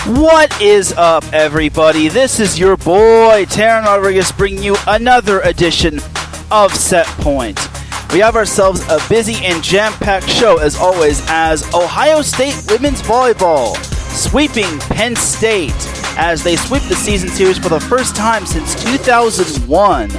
What is up, everybody? This is your boy, Teran Rodriguez, bringing you another edition of Set Point. We have ourselves a busy and jam-packed show, as always, as Ohio State women's volleyball sweeping Penn State as they sweep the season series for the first time since 2001.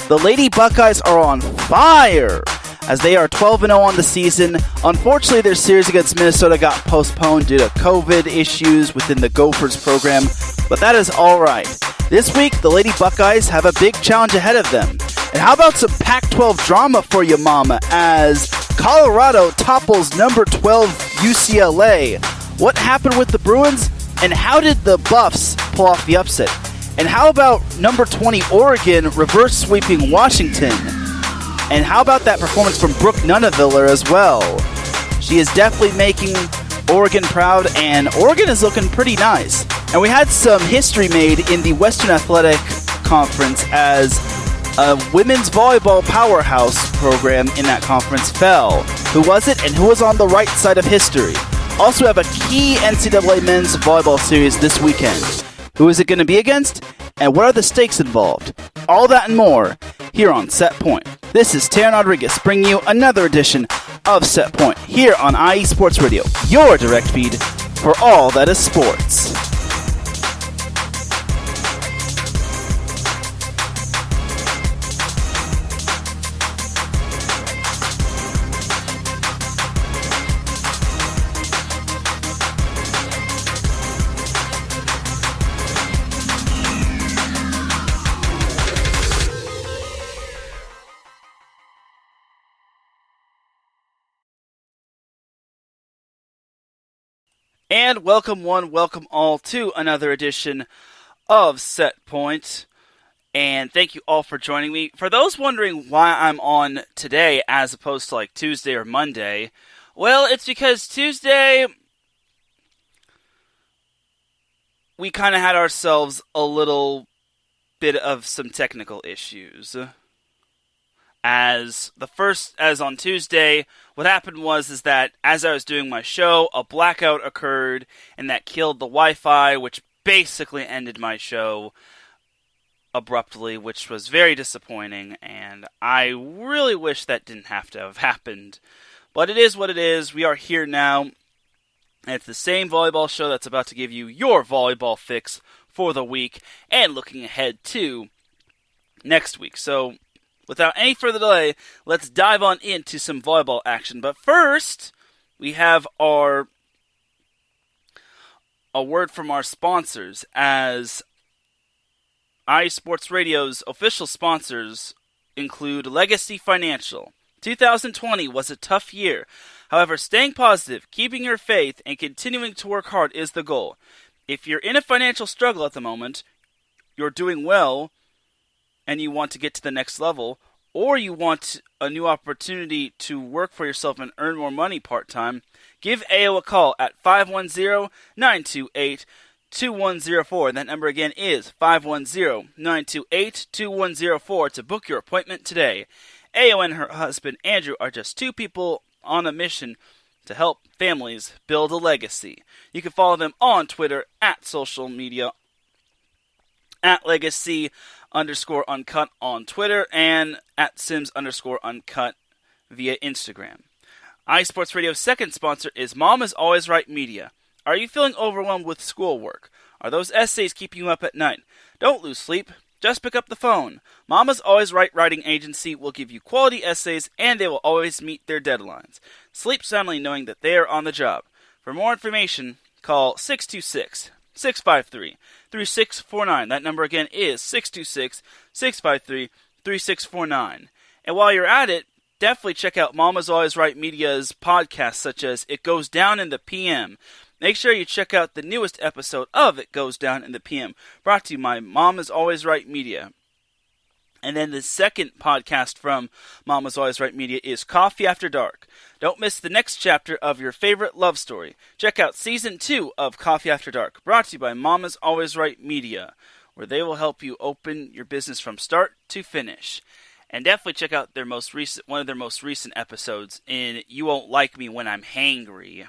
The Lady Buckeyes are on fire as they are 12-0 on the season. Unfortunately, their series against Minnesota got postponed due to COVID issues within the Gophers program, but that is alright. This week, the Lady Buckeyes have a big challenge ahead of them. And how about some Pac-12 drama for you, mama, as Colorado topples number 12 UCLA. What happened with the Bruins, and how did the Buffs pull off the upset? And how about number 20 Oregon reverse sweeping Washington? And how about that performance from Brooke Nuneviller as well? She is definitely making Oregon proud, and Oregon is looking pretty nice. And we had some history made in the Western Athletic Conference as a women's volleyball powerhouse program in that conference fell. Who was it, and who was on the right side of history? Also have a key NCAA men's volleyball series this weekend. Who is it going to be against, and what are the stakes involved? All that and more here on Set Point. This is Teran Rodriguez bringing you another edition of Set Point here on IE Sports Radio, your direct feed for all that is sports. And welcome one, welcome all to another edition of Set Point. And thank you all for joining me. For those wondering why I'm on today as opposed to like Tuesday or Monday, well, it's because Tuesday we kind of had ourselves a little bit of some technical issues. As on Tuesday, what happened was that as I was doing my show, a blackout occurred, and that killed the Wi-Fi, which basically ended my show abruptly, which was very disappointing, and I really wish that didn't have to have happened. But it is what it is. We are here now, and it's the same volleyball show that's about to give you your volleyball fix for the week, and looking ahead to next week. So without any further delay, let's dive on into some volleyball action. But first, we have a word from our sponsors, as iSports Radio's official sponsors include Legacy Financial. 2020 was a tough year. However, staying positive, keeping your faith, and continuing to work hard is the goal. If you're in a financial struggle at the moment, you're doing well, and you want to get to the next level, or you want a new opportunity to work for yourself and earn more money part-time, give AO a call at 510-928-2104. That number again is 510-928-2104 to book your appointment today. AO and her husband Andrew are just two people on a mission to help families build a legacy. You can follow them on Twitter at social media at Legacy_Uncut on Twitter, and at Sims_Uncut via Instagram. iSports Radio's second sponsor is Mom is Always Right Media. Are you feeling overwhelmed with schoolwork? Are those essays keeping you up at night? Don't lose sleep. Just pick up the phone. Mama's Always Right Writing Agency will give you quality essays, and they will always meet their deadlines. Sleep soundly knowing that they are on the job. For more information, call 626-653-3649. That number again is 626-653-3649. And while you're at it, definitely check out Mama's Always Right Media's podcasts, such as It Goes Down in the PM. Make sure you check out the newest episode of It Goes Down in the PM, brought to you by Mama's Always Right Media. And then the second podcast from Mama's Always Right Media is Coffee After Dark. Don't miss the next chapter of your favorite love story. Check out Season 2 of Coffee After Dark, brought to you by Mama's Always Right Media, where they will help you open your business from start to finish. And definitely check out one of their most recent episodes in You Won't Like Me When I'm Hangry.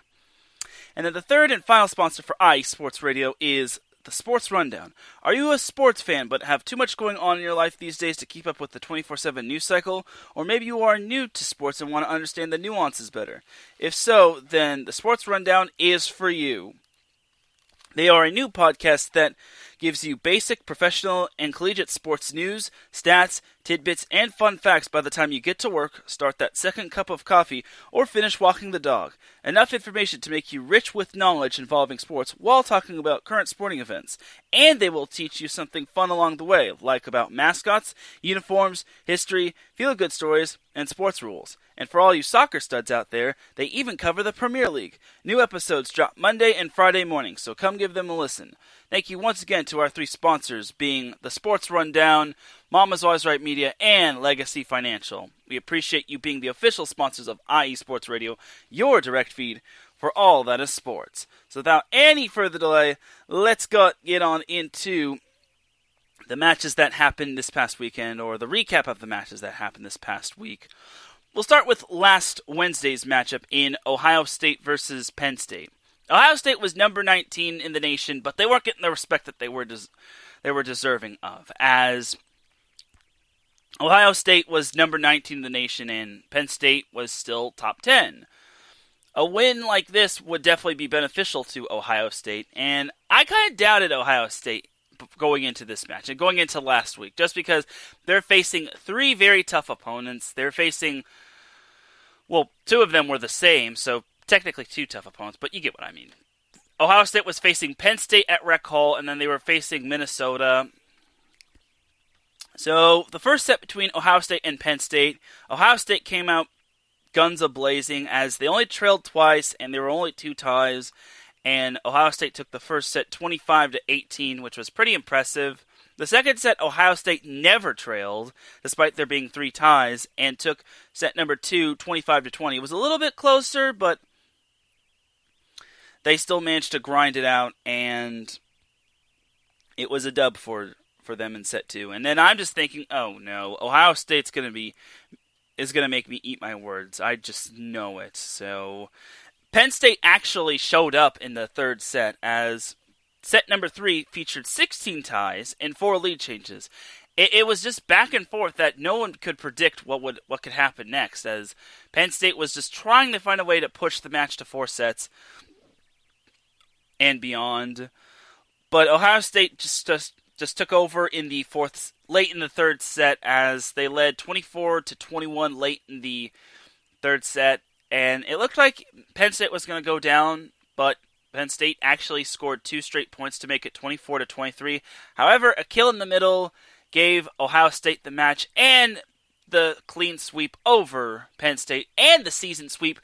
And then the third and final sponsor for IE Sports Radio is the Sports Rundown. Are you a sports fan but have too much going on in your life these days to keep up with the 24/7 news cycle? Or maybe you are new to sports and want to understand the nuances better. If so, then the Sports Rundown is for you. They are a new podcast that gives you basic, professional, and collegiate sports news, stats, tidbits, and fun facts by the time you get to work, start that second cup of coffee, or finish walking the dog. Enough information to make you rich with knowledge involving sports while talking about current sporting events. And they will teach you something fun along the way, like about mascots, uniforms, history, feel-good stories, and sports rules. And for all you soccer studs out there, they even cover the Premier League. New episodes drop Monday and Friday mornings, so come give them a listen. Thank you once again to our three sponsors, being the Sports Rundown, Mama's Always Right Media, and Legacy Financial. We appreciate you being the official sponsors of IE Sports Radio, your direct feed for all that is sports. So without any further delay, let's get on into the matches that happened this past weekend, or the recap of the matches that happened this past week. We'll start with last Wednesday's matchup in Ohio State versus Penn State. Ohio State was number 19 in the nation, but they weren't getting the respect that they were deserving of, as Ohio State was number 19 in the nation and Penn State was still top 10. A win like this would definitely be beneficial to Ohio State, and I kind of doubted Ohio State going into this match and going into last week, just because they're facing three very tough opponents. They're facing, well, two of them were the same, so technically two tough opponents, but you get what I mean. Ohio State was facing Penn State at Rec Hall, and then they were facing Minnesota. So the first set between Ohio State and Penn State, Ohio State came out guns a-blazing, as they only trailed twice, and there were only two ties. And Ohio State took the first set 25-18, which was pretty impressive. The second set, Ohio State never trailed, despite there being three ties, and took set number 2, 25-20. It was a little bit closer, but they still managed to grind it out, and it was a dub for them in set 2. And then I'm just thinking, oh no, Ohio State's is going to make me eat my words. I just know it. So Penn State actually showed up in the third set, as set number 3 featured 16 ties and 4 lead changes. It was just back and forth that no one could predict what could happen next, as Penn State was just trying to find a way to push the match to 4 sets and beyond. But Ohio State just took over in the late in the third set, as they led 24-21 late in the third set. And it looked like Penn State was going to go down, but Penn State actually scored 2 straight points to make it 24-23. However, a kill in the middle gave Ohio State the match and the clean sweep over Penn State, and the season sweep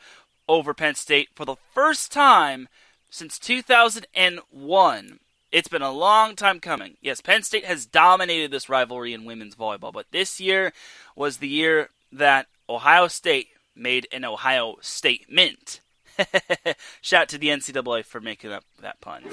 over Penn State for the first time since 2001. It's been a long time coming. Yes, Penn State has dominated this rivalry in women's volleyball, but this year was the year that Ohio State made an Ohio statement. Shout out to the NCAA for making up that pun.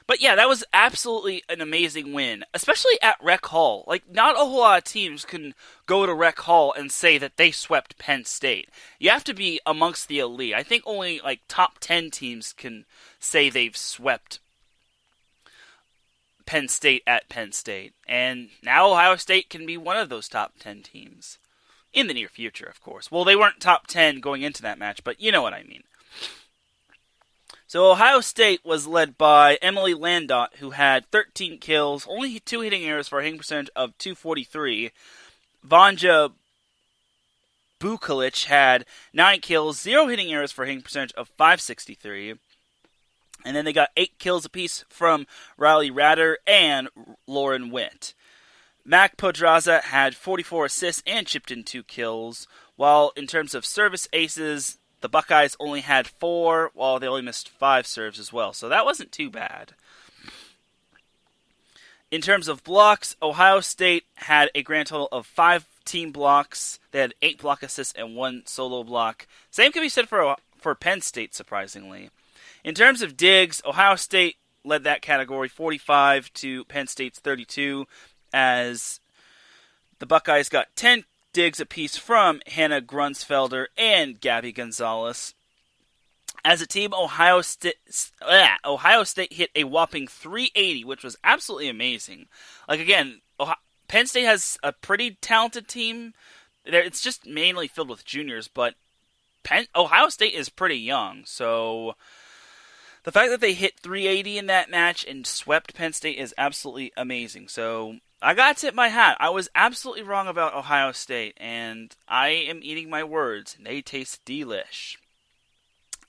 But yeah, that was absolutely an amazing win, especially at Rec Hall. Like, not a whole lot of teams can go to Rec Hall and say that they swept Penn State. You have to be amongst the elite. I think only like top 10 teams can say they've swept Penn State at Penn State. And now Ohio State can be one of those top 10 teams. In the near future, of course. Well, they weren't top 10 going into that match, but you know what I mean. So Ohio State was led by Emily Landot, who had 13 kills, only 2 hitting errors for a hitting percentage of .243. Vanja Bukalic had 9 kills, 0 hitting errors for a hitting percentage of .563. And then they got 8 kills apiece from Riley Ratter and Lauren Witt. Mac Podraza had 44 assists and chipped in 2 kills, while in terms of service aces, the Buckeyes only had 4, while they only missed 5 serves as well, so that wasn't too bad. In terms of blocks, Ohio State had a grand total of 5 team blocks. They had 8 block assists and 1 solo block. Same can be said for Penn State, surprisingly. In terms of digs, Ohio State led that category 45 to Penn State's 32, as the Buckeyes got 10 digs apiece from Hannah Grunsfelder and Gabby Gonzalez. As a team, Ohio State hit a whopping 380, which was absolutely amazing. Like, again, Penn State has a pretty talented team. It's just mainly filled with juniors, but Ohio State is pretty young. So the fact that they hit 380 in that match and swept Penn State is absolutely amazing. So I got to tip my hat. I was absolutely wrong about Ohio State, and I am eating my words. They taste delish.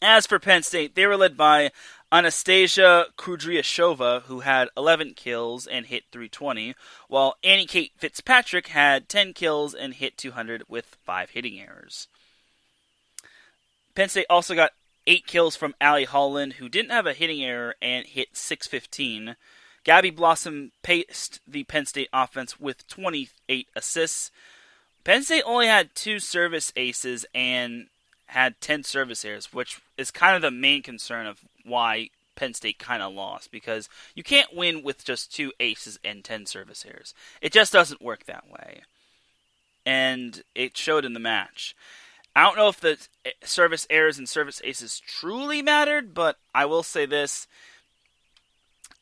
As for Penn State, they were led by Anastasia Kudryashova, who had 11 kills and hit 320, while Annie Kate Fitzpatrick had 10 kills and hit 200 with 5 hitting errors. Penn State also got 8 kills from Allie Holland, who didn't have a hitting error and hit 615. Gabby Blossom paced the Penn State offense with 28 assists. Penn State only had 2 service aces and had 10 service errors, which is kind of the main concern of why Penn State kind of lost, because you can't win with just 2 aces and 10 service errors. It just doesn't work that way. And it showed in the match. I don't know if the service errors and service aces truly mattered, but I will say this.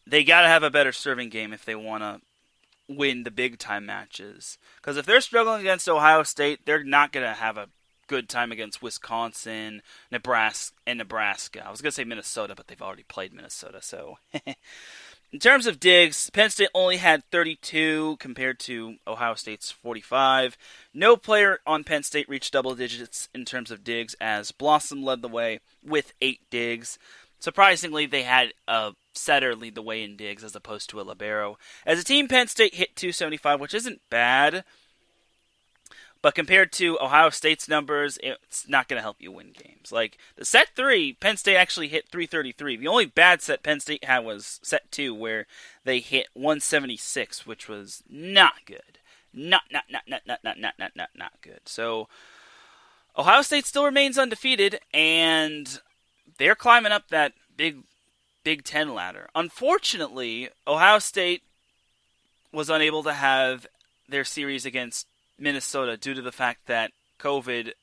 They got to have a better serving game if they want to win the big-time matches. Because if they're struggling against Ohio State, they're not going to have a good time against Wisconsin, Nebraska. I was going to say Minnesota, but they've already played Minnesota. So, in terms of digs, Penn State only had 32 compared to Ohio State's 45. No player on Penn State reached double digits in terms of digs, as Blossom led the way with 8 digs. Surprisingly, they had a setter lead the way in digs as opposed to a libero. As a team, Penn State hit 275, which isn't bad. But compared to Ohio State's numbers, it's not going to help you win games. Like, the set 3, Penn State actually hit 333. The only bad set Penn State had was set 2, where they hit 176, which was not good. Not good. So, Ohio State still remains undefeated, and they're climbing up that Big Ten ladder. Unfortunately, Ohio State was unable to have their series against Minnesota due to the fact that COVID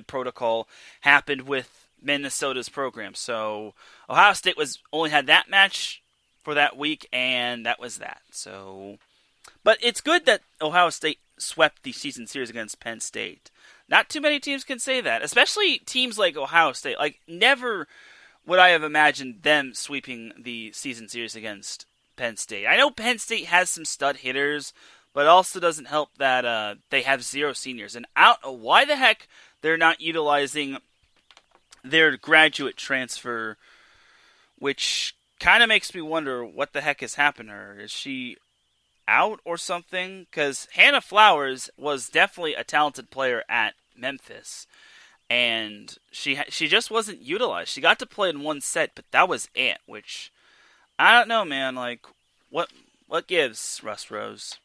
protocol happened with Minnesota's program. So Ohio State only had that match for that week, and that was that. So, but it's good that Ohio State swept the season series against Penn State. Not too many teams can say that, especially teams like Ohio State. Like, never would I have imagined them sweeping the season series against Penn State. I know Penn State has some stud hitters, but it also doesn't help that they have 0 seniors. And I don't know why the heck they're not utilizing their graduate transfer, which kind of makes me wonder what the heck has happened to her. Is she out or something? Because Hannah Flowers was definitely a talented player at Memphis, and she just wasn't utilized. She got to play in 1 set, but that was it, which, I don't know, man. Like, what gives, Russ Rose?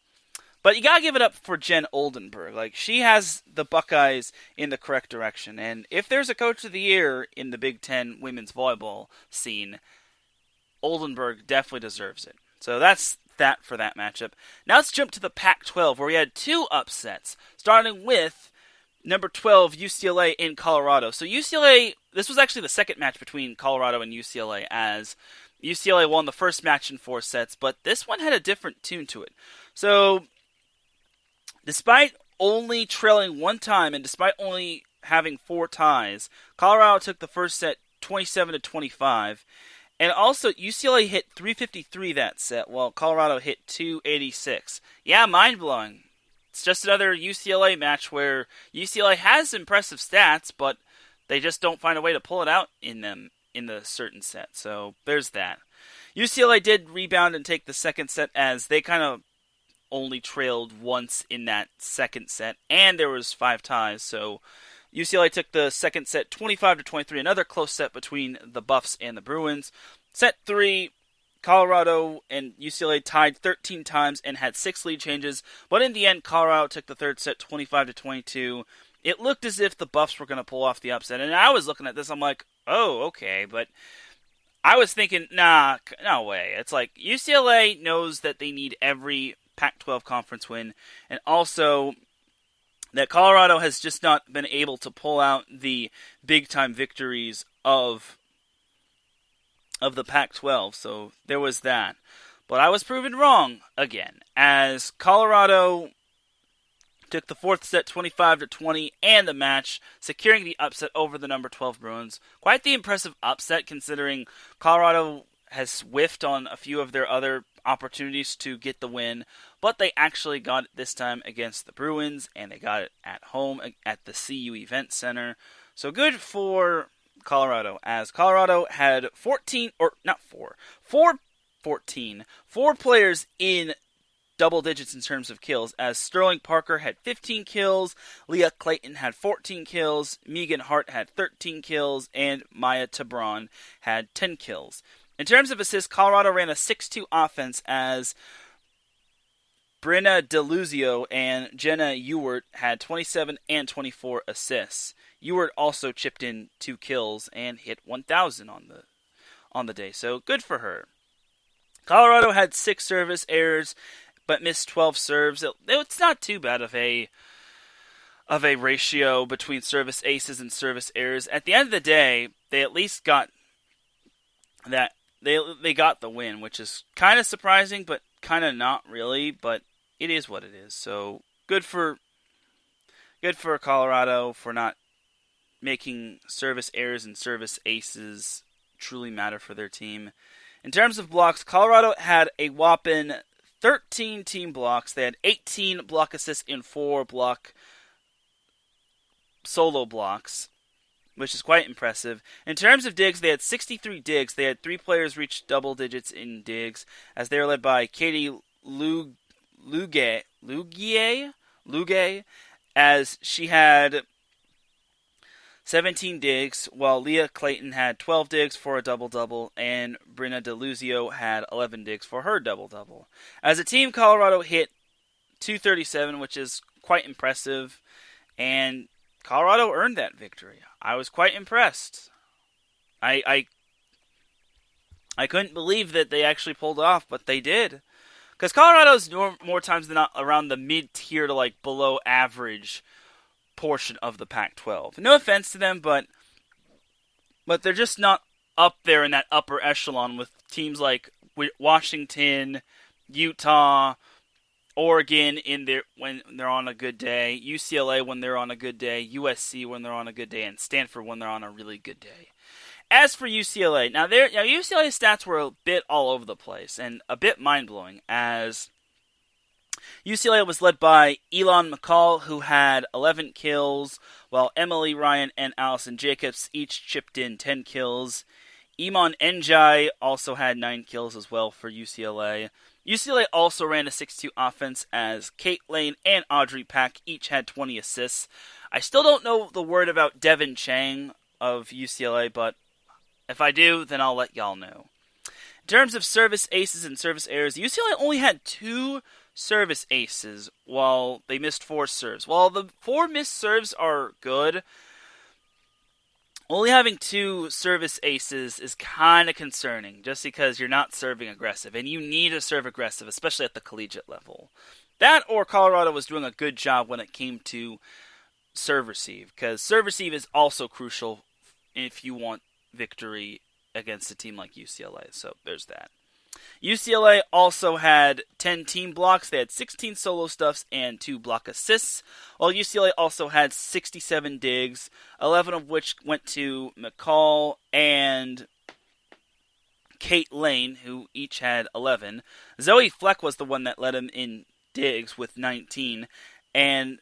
But you gotta give it up for Jen Oldenburg. Like, she has the Buckeyes in the correct direction. And if there's a Coach of the Year in the Big Ten women's volleyball scene, Oldenburg definitely deserves it. So that's that for that matchup. Now let's jump to the Pac-12, where we had 2 upsets, starting with number 12, UCLA in Colorado. So UCLA, this was actually the second match between Colorado and UCLA, as UCLA won the first match in 4 sets, but this one had a different tune to it. So, despite only trailing 1 time and despite only having 4 ties, Colorado took the first set 27-25. And also, UCLA hit 353 that set, while Colorado hit 286. Yeah, mind-blowing. It's just another UCLA match where UCLA has impressive stats, but they just don't find a way to pull it out in the certain set. So, there's that. UCLA did rebound and take the second set, as they kind of only trailed once in that second set, and there was 5 ties, so UCLA took the second set 25-23, another close set between the Buffs and the Bruins. Set 3, Colorado and UCLA tied 13 times and had 6 lead changes, but in the end, Colorado took the third set 25-22. It looked as if the Buffs were going to pull off the upset, and I was looking at this, I'm like, oh, okay, but I was thinking, nah, no way. It's like, UCLA knows that they need every Pac-12 conference win, and also that Colorado has just not been able to pull out the big-time victories of the Pac-12, so there was that. But I was proven wrong again, as Colorado took the fourth set 25-20 and the match, securing the upset over the number 12 Bruins. Quite the impressive upset considering Colorado has whiffed on a few of their other opportunities to get the win, but they actually got it this time against the Bruins, and they got it at home at the CU Event Center. So good for Colorado, as Colorado had 4 players in double digits in terms of kills, as Sterling Parker had 15 kills, Leah Clayton had 14 kills, Megan Hart had 13 kills, and Maya Tabron had 10 kills. In terms of assists, Colorado ran a 6-2 offense, as Brenna DeLuzio and Jenna Ewart had 27 and 24 assists. Ewart also chipped in 2 kills and hit 1,000 on the day, so good for her. Colorado had 6 service errors, but missed 12 serves. It's not too bad of a ratio between service aces and service errors. At the end of the day, they at least got that they got the win, which is kind of surprising, but kind of not really. But it is what it is. So good for Colorado for not making service errors and service aces truly matter for their team. In terms of blocks, Colorado had a whopping 13 team blocks. They had 18 block assists in 4 block solo blocks, which is quite impressive. In terms of digs, they had 63 digs. They had 3 players reach double digits in digs, as they were led by Katie Lugue, as she had 17 digs, while Leah Clayton had 12 digs for a double-double, and Brenna DeLuzio had 11 digs for her double-double. As a team, Colorado hit .237, which is quite impressive, and Colorado earned that victory. I was quite impressed. I couldn't believe that they actually pulled it off, but they did. Because Colorado's more times than not around the mid-tier to like below average portion of the Pac-12. No offense to them, but they're just not up there in that upper echelon with teams like Washington, Utah, Oregon when they're on a good day, UCLA when they're on a good day, USC when they're on a good day, and Stanford when they're on a really good day. As for UCLA, now UCLA's stats were a bit all over the place and a bit mind-blowing, as UCLA was led by Elon McCall, who had 11 kills, while Emily Ryan and Allison Jacobs each chipped in 10 kills. Iman Njai also had 9 kills as well for UCLA. UCLA also ran a 6-2 offense, as Kate Lane and Audrey Pack each had 20 assists. I still don't know the word about Devin Chang of UCLA, but if I do, then I'll let y'all know. In terms of service aces and service errors, UCLA only had 2 service aces, while they missed 4 serves. While the 4 missed serves are good, only having 2 service aces is kind of concerning, just because you're not serving aggressive, and you need to serve aggressive, especially at the collegiate level. That, or Colorado was doing a good job when it came to serve-receive, because serve-receive is also crucial if you want victory against a team like UCLA, so there's that. UCLA also had 10 team blocks. They had 16 solo stuffs and 2 block assists, while UCLA also had 67 digs, 11 of which went to McCall and Kate Lane, who each had 11. Zoe Fleck was the one that led him in digs with 19, and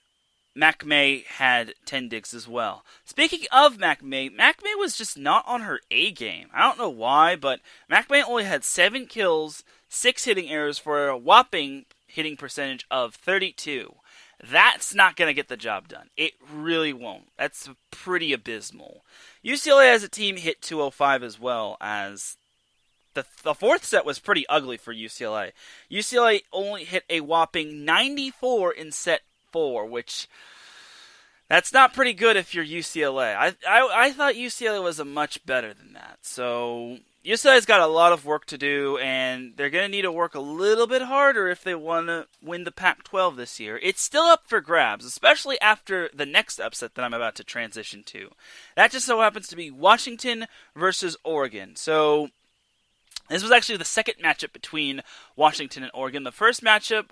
MacMay had 10 digs as well. Speaking of MacMay was just not on her A game. I don't know why, but MacMay only had 7 kills, 6 hitting errors for a whopping hitting percentage of 32. That's not going to get the job done. It really won't. That's pretty abysmal. UCLA as a team hit .205 as well, as the fourth set was pretty ugly for UCLA. UCLA only hit a whopping 94 in set 4, which That's not pretty good if you're UCLA. I thought UCLA was a much better than that. So UCLA's got a lot of work to do, and they're going to need to work a little bit harder if they want to win the Pac-12 this year. It's still up for grabs, especially after the next upset that I'm about to transition to. That just so happens to be Washington versus Oregon. So this was actually the second matchup between Washington and Oregon. The first matchup,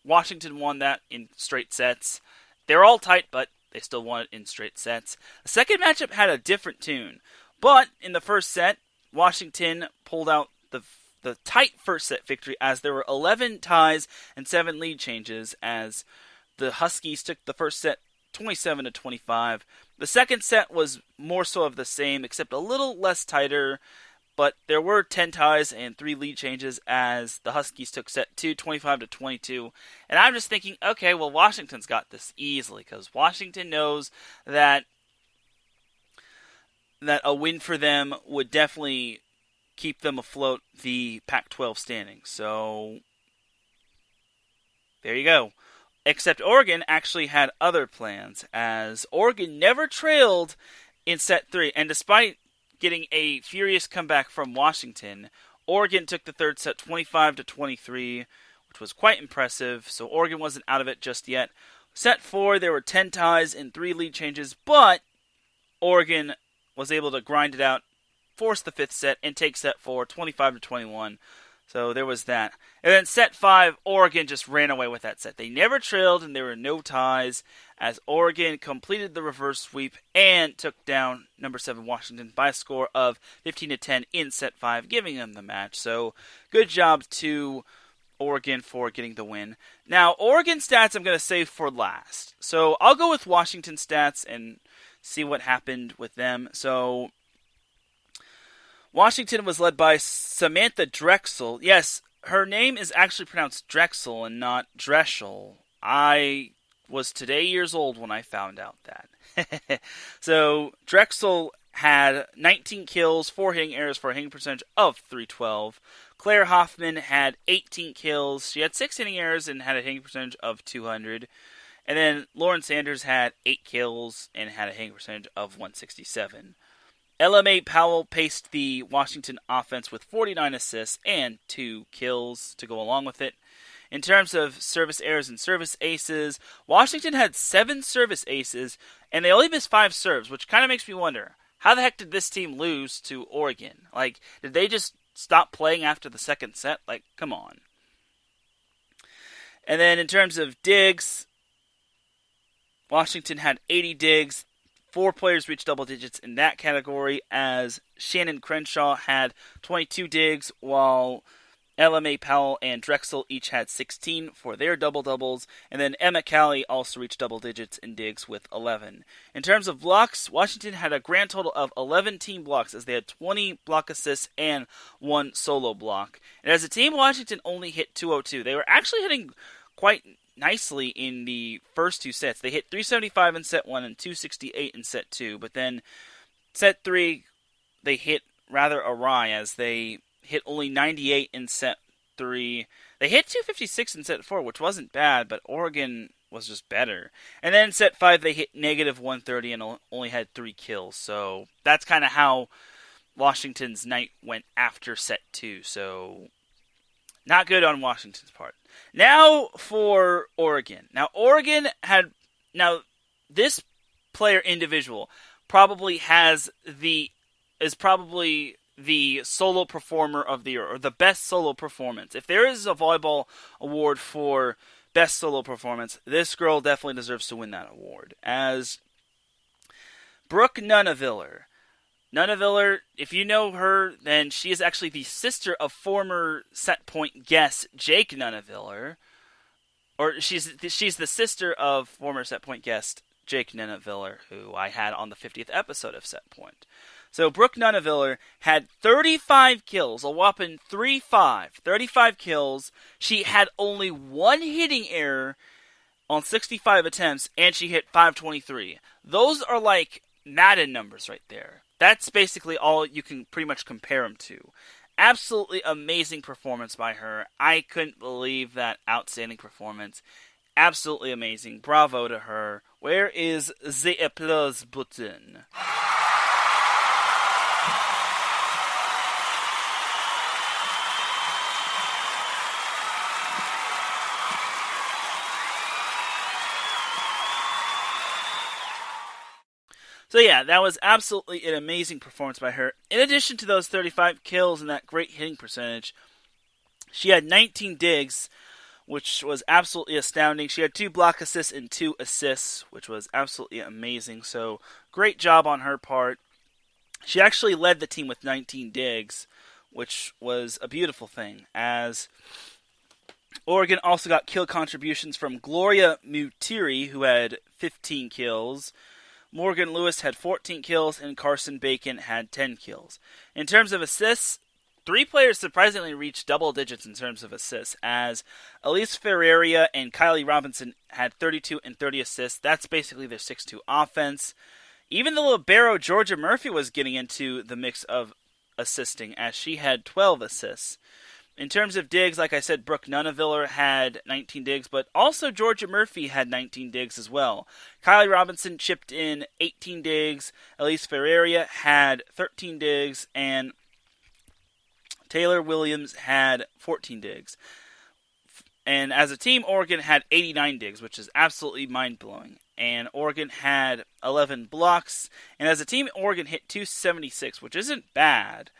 Washington won that in straight sets. They're all tight, but they still won it in straight sets. The second matchup had a different tune. But in the first set, Washington pulled out the tight first set victory as there were 11 ties and 7 lead changes as the Huskies took the first set 27-25. The second set was more so of the same, except a little less tighter. But there were 10 ties and 3 lead changes as the Huskies took set 2, 25-22. And I'm just thinking, okay, well, Washington's got this easily because Washington knows that a win for them would definitely keep them afloat the Pac-12 standings. So there you go. Except Oregon actually had other plans as Oregon never trailed in set 3. And despite getting a furious comeback from Washington, Oregon took the third set 25-23, which was quite impressive. So Oregon wasn't out of it just yet. Set 4, there were 10 ties and 3 lead changes, but Oregon was able to grind it out, force the fifth set, and take set 4 25-21. So there was that. And then set 5, Oregon just ran away with that set. They never trailed and there were no ties as Oregon completed the reverse sweep and took down number 7 Washington by a score of 15-10 in set 5, giving them the match. So good job to Oregon for getting the win. Now, Oregon stats I'm going to save for last. So I'll go with Washington stats and see what happened with them. So Washington was led by Samantha Drexel. Yes, her name is actually pronounced Drexel and not Dreschel. I was today years old when I found out that. So Drexel had 19 kills, 4 hitting errors for a hitting percentage of .312. Claire Hoffman had 18 kills. She had 6 hitting errors and had a hitting percentage of .200. And then Lauren Sanders had 8 kills and had a hitting percentage of .167. LMA Powell paced the Washington offense with 49 assists and 2 kills to go along with it. In terms of service errors and service aces, Washington had 7 service aces, and they only missed 5 serves, which kind of makes me wonder, how the heck did this team lose to Oregon? Like, did they just stop playing after the second set? Like, come on. And then in terms of digs, Washington had 80 digs. 4 players reached double digits in that category as Shannon Crenshaw had 22 digs, while LMA Powell and Drexel each had 16 for their double-doubles, and then Emma Calley also reached double digits in digs with 11. In terms of blocks, Washington had a grand total of 11 team blocks as they had 20 block assists and 1 solo block. And as a team, Washington only hit 202. They were actually hitting quite nicely in the first 2 sets. They hit 375 in set 1 and 268 in set 2, but then set 3 they hit rather awry as they hit only 98 in set 3. They hit 256 in set 4, which wasn't bad, but Oregon was just better. And then in set 5 they hit negative 130 and only had 3 kills. So that's kind of how Washington's night went after set 2. So not good on Washington's part. Now for Oregon. Now this player individual is probably the solo performer of the year, or the best solo performance. If there is a volleyball award for best solo performance, this girl definitely deserves to win that award. As Brooke Nunaviller, if you know her, then she is actually the sister of former set point guest Jake Nunaviller. Or she's the sister of former set point guest Jake Nunaviller, who I had on the 50th episode of Set Point. So Brooke Nunaviller had 35 kills, a whopping 35 kills. She had only 1 hitting error on 65 attempts, and she hit .523. Those are like Madden numbers right there. That's basically all you can pretty much compare them to. Absolutely amazing performance by her. I couldn't believe that outstanding performance. Absolutely amazing. Bravo to her. Where is the applause button? So yeah, that was absolutely an amazing performance by her. In addition to those 35 kills and that great hitting percentage, she had 19 digs, which was absolutely astounding. She had 2 block assists and 2 assists, which was absolutely amazing. So great job on her part. She actually led the team with 19 digs, which was a beautiful thing, as Oregon also got kill contributions from Gloria Mutiri, who had 15 kills. Morgan Lewis had 14 kills, and Carson Bacon had 10 kills. In terms of assists, 3 players surprisingly reached double digits in terms of assists, as Elise Ferreira and Kylie Robinson had 32 and 30 assists. That's basically their 6-2 offense. Even the libero Georgia Murphy was getting into the mix of assisting, as she had 12 assists. In terms of digs, like I said, Brooke Nunaviller had 19 digs, but also Georgia Murphy had 19 digs as well. Kylie Robinson chipped in 18 digs, Elise Ferreira had 13 digs, and Taylor Williams had 14 digs. And as a team, Oregon had 89 digs, which is absolutely mind-blowing. And Oregon had 11 blocks. And as a team, Oregon hit 276, which isn't bad.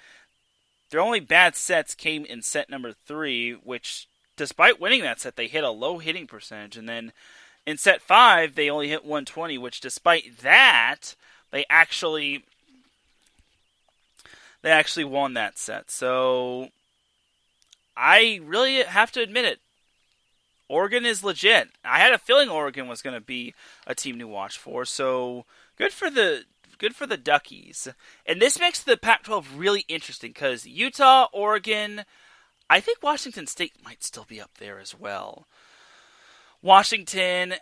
Their only bad sets came in set number 3, which, despite winning that set, they hit a low hitting percentage. And then in set 5, they only hit 120, which despite that, they actually won that set. So I really have to admit it. Oregon is legit. I had a feeling Oregon was going to be a team to watch for. So good for the Duckies. And this makes the Pac-12 really interesting because Utah, Oregon, I think Washington State might still be up there as well. Washington,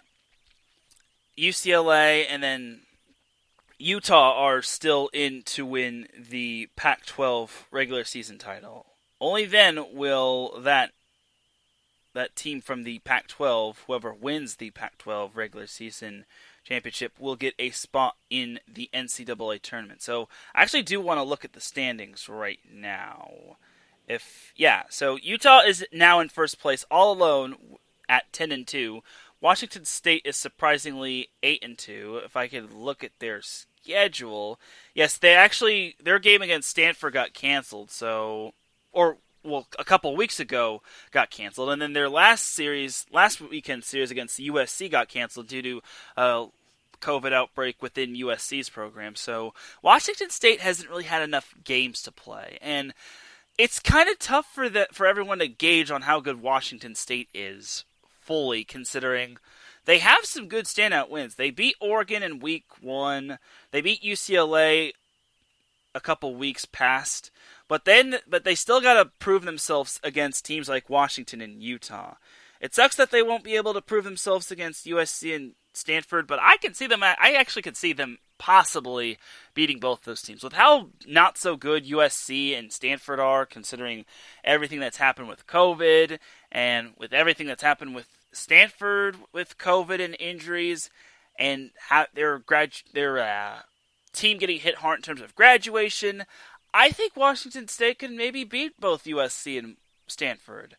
UCLA, and then Utah are still in to win the Pac-12 regular season title. Only then will that team from the Pac-12, whoever wins the Pac-12 regular season championship, will get a spot in the NCAA tournament. So I actually do want to look at the standings right now. So Utah is now in first place all alone at 10-2. Washington State is surprisingly 8-2. If I could look at their schedule, yes, their game against Stanford got canceled. A couple weeks ago got canceled, and then their last weekend series against USC got canceled due to a COVID outbreak within USC's program. So Washington State hasn't really had enough games to play, and it's kind of tough for everyone to gauge on how good Washington State is fully, considering they have some good standout wins. They beat Oregon in week 1. They beat UCLA a couple weeks past. But they still got to prove themselves against teams like Washington and Utah. It sucks that they won't be able to prove themselves against USC and Stanford, but I actually could see them possibly beating both those teams. With how not so good USC and Stanford are, considering everything that's happened with COVID, and with everything that's happened with Stanford with COVID and injuries, and how their team getting hit hard in terms of graduation, I think Washington State can maybe beat both USC and Stanford.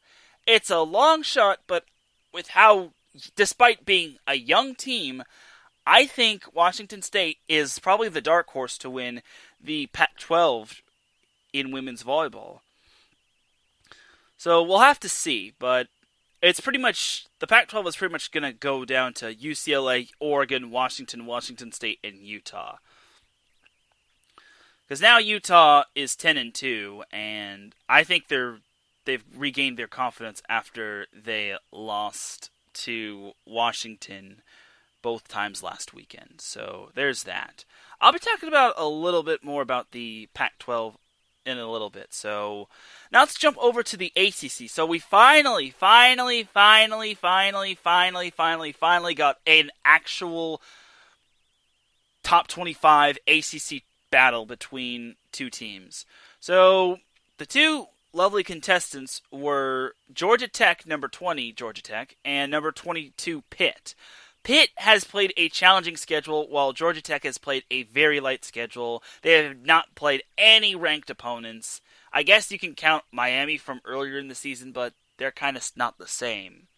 It's a long shot, but despite being a young team, I think Washington State is probably the dark horse to win the Pac-12 in women's volleyball. So we'll have to see, but it's pretty much, the Pac-12 is pretty much going to go down to UCLA, Oregon, Washington State, and Utah. Because now Utah is 10-2, and I think they've regained their confidence after they lost to Washington both times last weekend. So there's that. I'll be talking about a little bit more about the Pac-12 in a little bit. So now let's jump over to the ACC. So we finally got an actual top 25 ACC battle between two teams. So the two lovely contestants were Georgia Tech, number 20 Georgia Tech, and number 22 Pitt. Pitt has played a challenging schedule, while Georgia Tech has played a very light schedule. They have not played any ranked opponents. I guess you can count Miami from earlier in the season, but they're kind of not the same.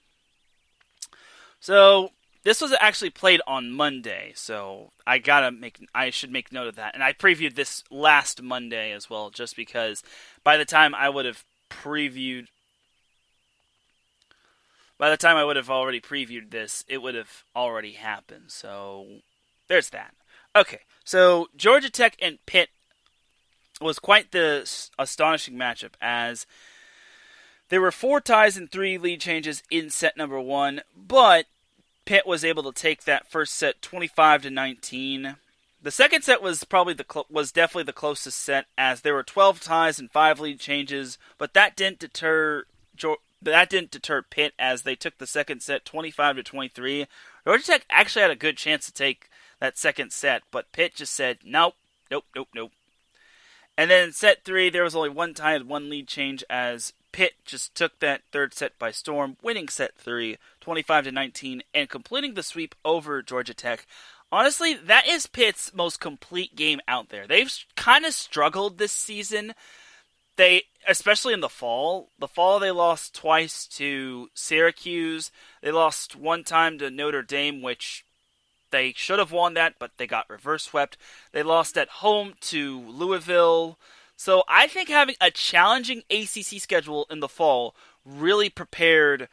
So this was actually played on Monday, so I should make note of that. And I previewed this last Monday as well, just because by the time I would have already previewed this, it would have already happened. So there's that. Okay, so Georgia Tech and Pitt was quite the astonishing matchup, as there were 4 ties and 3 lead changes in set number 1, but Pitt was able to take that first set 25-19. The second set was definitely the closest set, as there were 12 ties and 5 lead changes, but that didn't deter Pitt, as they took the second set 25-23. Georgia Tech actually had a good chance to take that second set, but Pitt just said nope. And then in set 3, there was only 1 tie and 1 lead change, as Pitt just took that third set by storm, winning set 3, 25-19, and completing the sweep over Georgia Tech. Honestly, that is Pitt's most complete game out there. They've kind of struggled this season. Especially in the fall. The fall, they lost twice to Syracuse. They lost 1 time to Notre Dame, which they should have won that, but they got reverse swept. They lost at home to Louisville. So I think having a challenging ACC schedule in the fall really prepared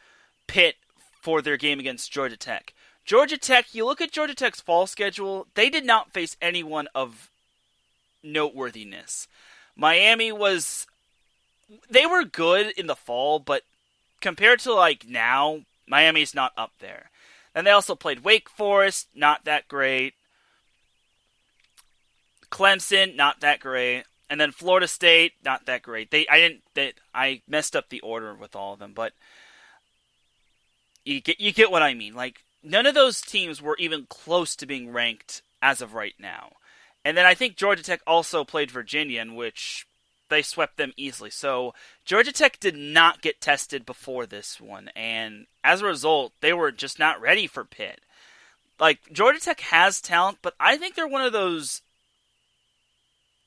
Pitt for their game against Georgia Tech. Georgia Tech, you look at Georgia Tech's fall schedule, they did not face anyone of noteworthiness. Miami they were good in the fall, but compared to now, Miami's not up there. And they also played Wake Forest, not that great. Clemson, not that great. And then Florida State, not that great. I messed up the order with all of them, but you get what I mean. None of those teams were even close to being ranked as of right now. And then I think Georgia Tech also played Virginia, in which they swept them easily. So Georgia Tech did not get tested before this one, and as a result, they were just not ready for Pitt. Georgia Tech has talent, but I think they're one of those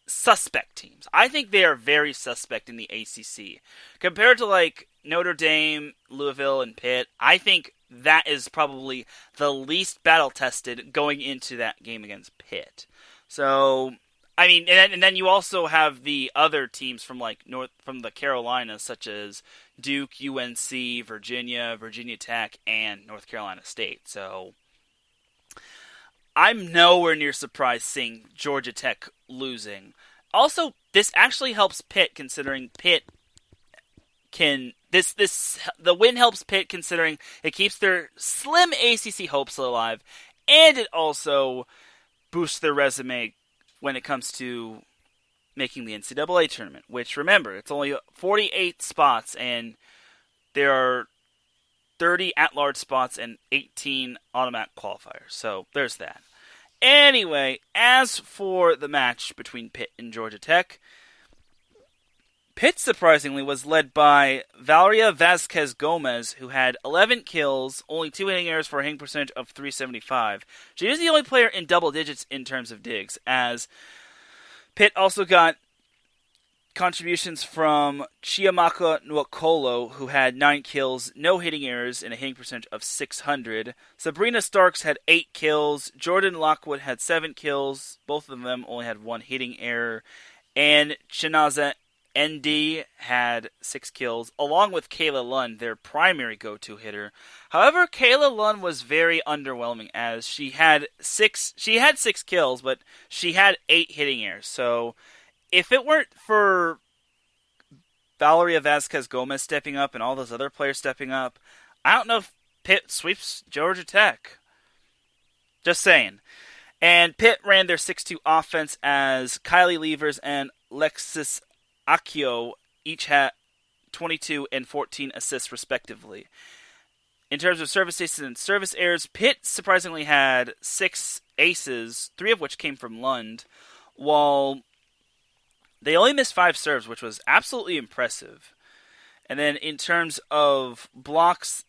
suspect teams. I think they are very suspect in the ACC. Compared to Notre Dame, Louisville, and Pitt, I think that is probably the least battle-tested going into that game against Pitt. So and then you also have the other teams from from the Carolinas, such as Duke, UNC, Virginia Tech, and North Carolina State. So I'm nowhere near surprised seeing Georgia Tech losing. Also, this actually helps Pitt, considering Pitt the win helps Pitt, considering it keeps their slim ACC hopes alive, and it also boosts their resume when it comes to making the NCAA tournament, which, remember, it's only 48 spots, and there are 30 at-large spots and 18 automatic qualifiers. So there's that. Anyway, as for the match between Pitt and Georgia Tech, Pitt, surprisingly, was led by Valeria Vasquez Gomez, who had 11 kills, only 2 hitting errors for a hitting percentage of .375. She is the only player in double digits in terms of digs, as Pitt also got contributions from Chiamaka Nwokolo, who had 9 kills, no hitting errors, and a hitting percentage of .600. Sabrina Starks had 8 kills. Jordan Lockwood had 7 kills. Both of them only had 1 hitting error. And Chinaza ND had 6 kills, along with Kayla Lund, their primary go-to hitter. However, Kayla Lund was very underwhelming, as she had 6 kills, but she had 8 hitting errors. So if it weren't for Valeria Vasquez Gomez stepping up and all those other players stepping up, I don't know if Pitt sweeps Georgia Tech. Just saying. And Pitt ran their 6-2 offense, as Kylie Levers and Lexis Akio each had 22 and 14 assists respectively. In terms of service aces and service errors, Pitt surprisingly had 6 aces, 3 of which came from Lund, while they only missed 5 serves, which was absolutely impressive. And then in terms of blocks,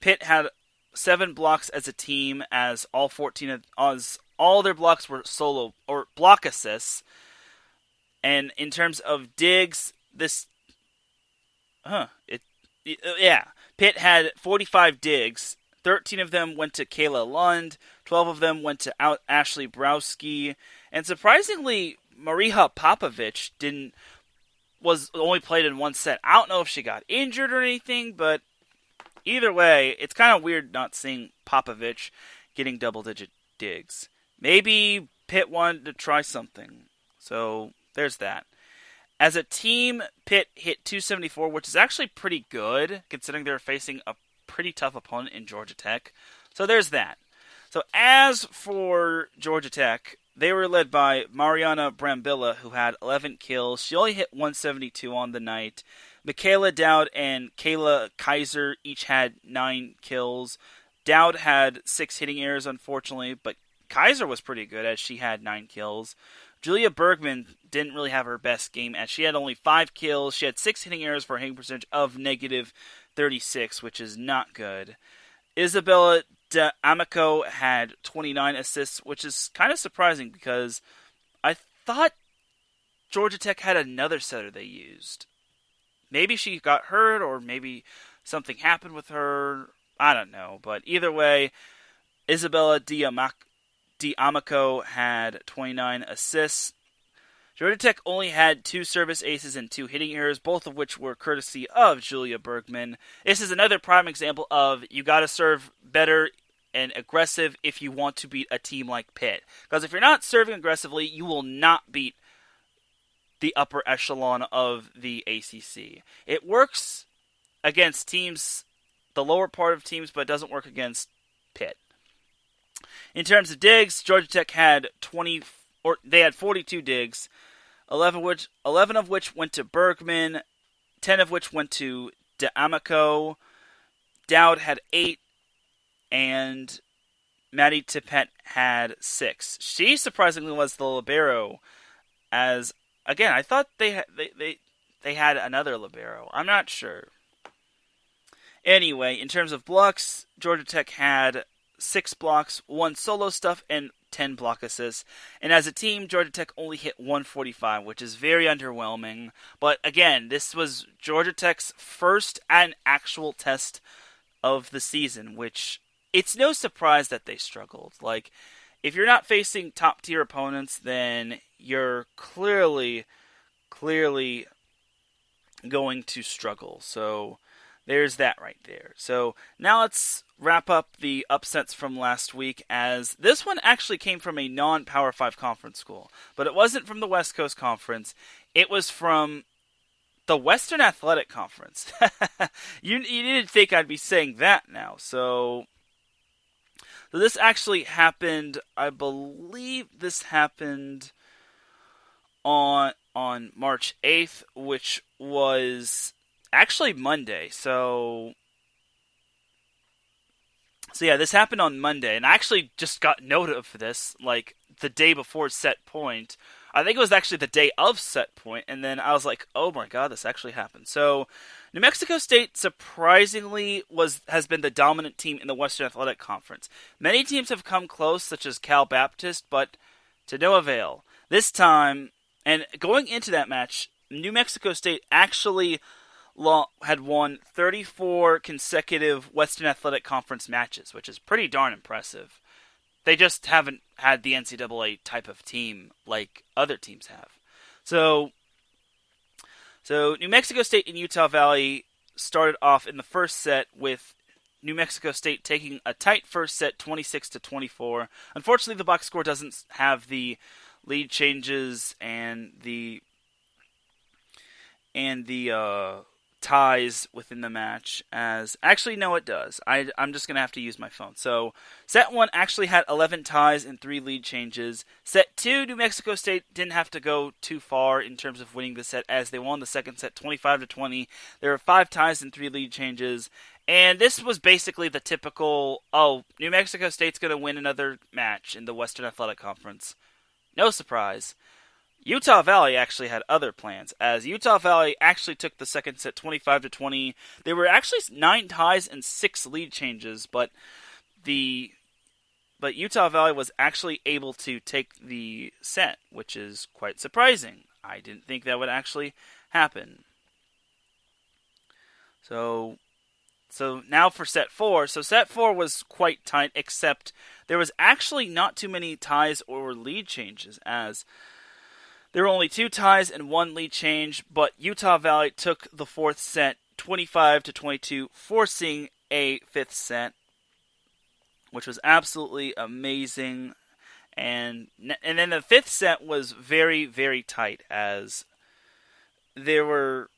Pitt had 7 blocks as a team, as all 14 as all their blocks were solo or block assists. And in terms of digs, Pitt had 45 digs. 13 of them went to Kayla Lund, 12 of them went to Ashley Browski, and surprisingly, Mariha Popovich was only played in one set. I don't know if she got injured or anything, but either way, it's kind of weird not seeing Popovich getting double-digit digs. Maybe Pitt wanted to try something, so there's that. As a team, Pitt hit 274, which is actually pretty good, considering they're facing a pretty tough opponent in Georgia Tech. So there's that. So as for Georgia Tech, they were led by Mariana Brambilla, who had 11 kills. She only hit 172 on the night. Michaela Dowd and Kayla Kaiser each had 9 kills. Dowd had 6 hitting errors, unfortunately, but Kaiser was pretty good as she had 9 kills. Julia Bergman didn't really have her best game as she had only 5 kills. She had 6 hitting errors for a hitting percentage of negative 36, which is not good. Isabella D'Amico had 29 assists, which is kind of surprising because I thought Georgia Tech had another setter they used. Maybe she got hurt or maybe something happened with her. I don't know. But either way, Isabella D'Amico had 29 assists. Georgia Tech only had 2 service aces and 2 hitting errors, both of which were courtesy of Julia Bergman. This is another prime example of you got to serve better and aggressive if you want to beat a team like Pitt. Because if you're not serving aggressively, you will not beat the upper echelon of the ACC. It works against teams, the lower part of teams, but it doesn't work against Pitt. In terms of digs, Georgia Tech had 42 digs, 11 of which went to Bergman, 10 of which went to D'Amico. Dowd had 8, and Maddie Tippett had 6. She surprisingly was the libero, as again I thought they had another libero. I'm not sure. Anyway, in terms of blocks, Georgia Tech had 6 blocks, 1 solo stuff, and 10 block assists. And as a team, Georgia Tech only hit 145, which is very underwhelming. But again, this was Georgia Tech's first and actual test of the season, which it's no surprise that they struggled. Like, if you're not facing top tier opponents, then you're clearly going to struggle. So there's that right there. So now let's wrap up the upsets from last week, as this one actually came from a non-Power 5 conference school. But it wasn't from the West Coast Conference. It was from the Western Athletic Conference. You didn't think I'd be saying that now. So this actually happened, I believe this happened on March 8th, which was actually Monday. So yeah, this happened on Monday, and I actually just got note of this, like, the day before set point. I think it was actually the day of set point, and then I was like, oh my god, this actually happened. So New Mexico State, surprisingly, has been the dominant team in the Western Athletic Conference. Many teams have come close, such as Cal Baptist, but to no avail. This time, and going into that match, New Mexico State actually had won 34 consecutive Western Athletic Conference matches, which is pretty darn impressive. They just haven't had the NCAA type of team like other teams have. So New Mexico State and Utah Valley started off in the first set with New Mexico State taking a tight first set, 26-24. Unfortunately, the box score doesn't have the lead changes and the ties within the match, as actually no, it does. I'm just gonna have to use my phone. So set 1 actually had 11 ties and 3 lead changes. Set 2, New Mexico State didn't have to go too far in terms of winning the set, as they won the second set 25-20. There were 5 ties and 3 lead changes, and this was basically the typical, New Mexico State's gonna win another match in the Western Athletic Conference. No surprise. Utah Valley actually had other plans, as Utah Valley actually took the second set 25-20. There were actually 9 ties and 6 lead changes, but but Utah Valley was actually able to take the set, which is quite surprising. I didn't think that would actually happen. So now for set 4. So set 4 was quite tight, except there was actually not too many ties or lead changes, as there were only 2 ties and 1 lead change, but Utah Valley took the 4th set 25-22, forcing a 5th set, which was absolutely amazing. And then the 5th set was very, very tight, as there were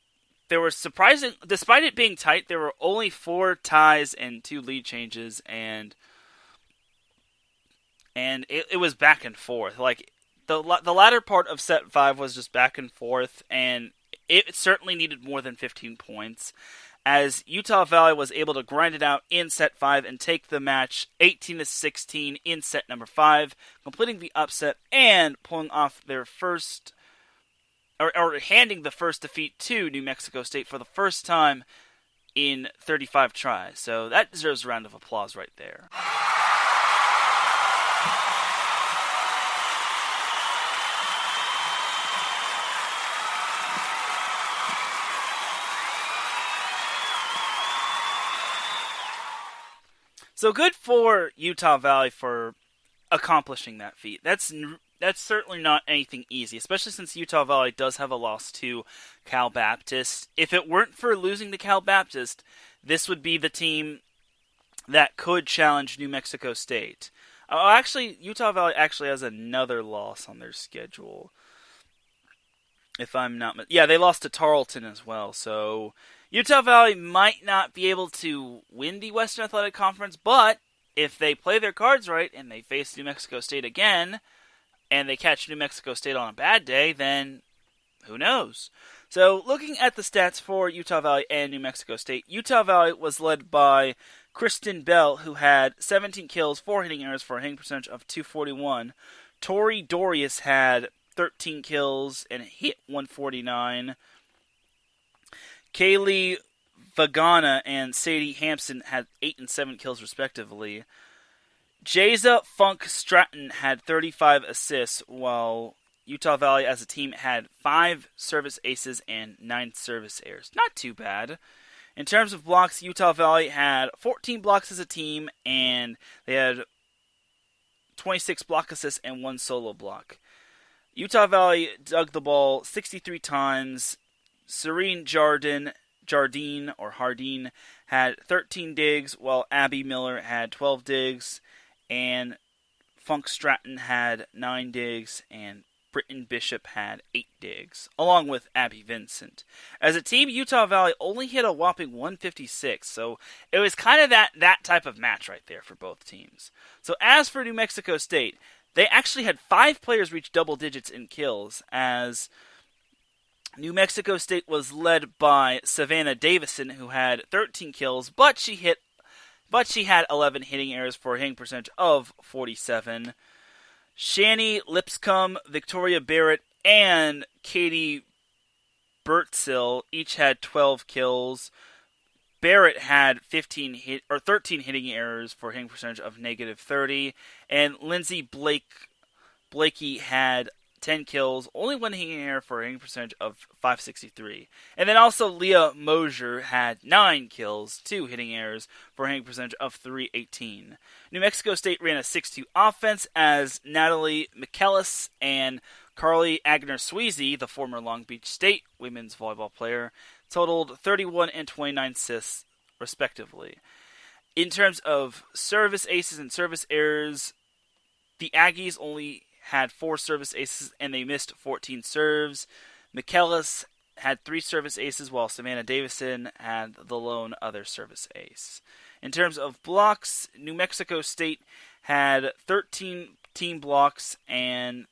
surprising, despite it being tight, there were only 4 ties and 2 lead changes, and it was back and forth. Like, the latter part of set 5 was just back and forth, and it certainly needed more than 15 points, as Utah Valley was able to grind it out in set 5 and take the match 18-16 in set number 5, completing the upset and pulling off their first, or handing the first defeat to New Mexico State for the first time in 35 tries. So that deserves a round of applause right there. So good for Utah Valley for accomplishing that feat. That's certainly not anything easy, especially since Utah Valley does have a loss to Cal Baptist. If it weren't for losing to Cal Baptist, this would be the team that could challenge New Mexico State. Actually, Utah Valley actually has another loss on their schedule. If I'm not... Yeah, they lost to Tarleton as well, so Utah Valley might not be able to win the Western Athletic Conference, but if they play their cards right and they face New Mexico State again, and they catch New Mexico State on a bad day, then who knows? So looking at the stats for Utah Valley and New Mexico State, Utah Valley was led by Kristen Bell, who had 17 kills, 4 hitting errors for a hitting percentage of .241. Tori Dorius had 13 kills and hit .149. Kaylee Vagana and Sadie Hampson had 8 and 7 kills respectively. Jaza Funk Stratton had 35 assists, while Utah Valley as a team had 5 service aces and 9 service errors. Not too bad. In terms of blocks, Utah Valley had 14 blocks as a team, and they had 26 block assists and 1 solo block. Utah Valley dug the ball 63 times. Serene Jardine had 13 digs, while Abby Miller had 12 digs, and Funk Stratton had 9 digs, and Britton Bishop had 8 digs, along with Abby Vincent. As a team, Utah Valley only hit a whopping 156, so it was kind of that type of match right there for both teams. So as for New Mexico State, they actually had 5 players reach double digits in kills, as New Mexico State was led by Savannah Davison, who had 13 kills, but she had 11 hitting errors for a hitting percentage of 47. Shani Lipscomb, Victoria Barrett, and Katie Bertzill each had 12 kills. Barrett had 13 hitting errors for a hitting percentage of -30, and Lindsay Blakey had 10 kills, only 1 hitting error for a hitting percentage of .563. And then also Leah Mosier had 9 kills, 2 hitting errors for a hitting percentage of .318. New Mexico State ran a 6-2 offense as Natalie McKellis and Carly Agner-Sweezy, the former Long Beach State women's volleyball player, totaled 31 and 29 assists, respectively. In terms of service aces and service errors, the Aggies only had 4 service aces and they missed 14 serves. McKellis had 3 service aces, while Savannah Davison had the lone other service ace. In terms of blocks, New Mexico State had 13 team blocks and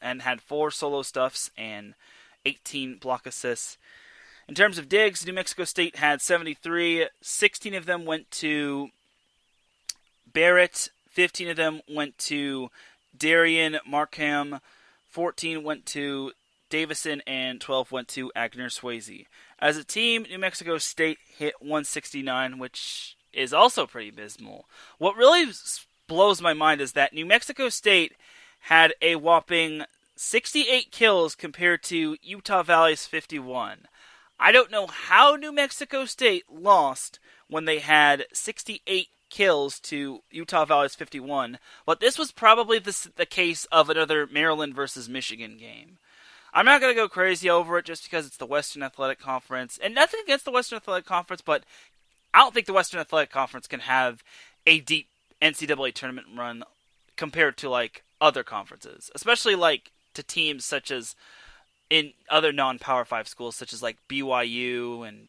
had 4 solo stuffs and 18 block assists. In terms of digs, New Mexico State had 73. 16 of them went to Barrett. 15 of them went to Darian Markham. 14 went to Davison, and 12 went to Agner Swayze. As a team, New Mexico State hit 169, which is also pretty abysmal. What really blows my mind is that New Mexico State had a whopping 68 kills compared to Utah Valley's 51. I don't know how New Mexico State lost when they had 68 kills to Utah Valley's 51, but this was probably the case of another Maryland versus Michigan game. I'm not going to go crazy over it just because it's the Western Athletic Conference, and nothing against the Western Athletic Conference, but I don't think the Western Athletic Conference can have a deep NCAA tournament run compared to like other conferences, especially like to teams such as in other non-Power 5 schools such as like BYU and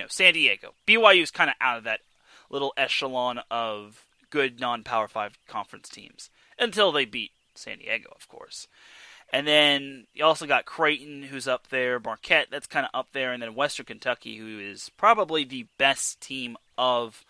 San Diego. BYU is kind of out of that little echelon of good non-Power 5 conference teams until they beat San Diego, of course. And then you also got Creighton, who's up there, Marquette, that's kind of up there, and then Western Kentucky, who is probably the best team of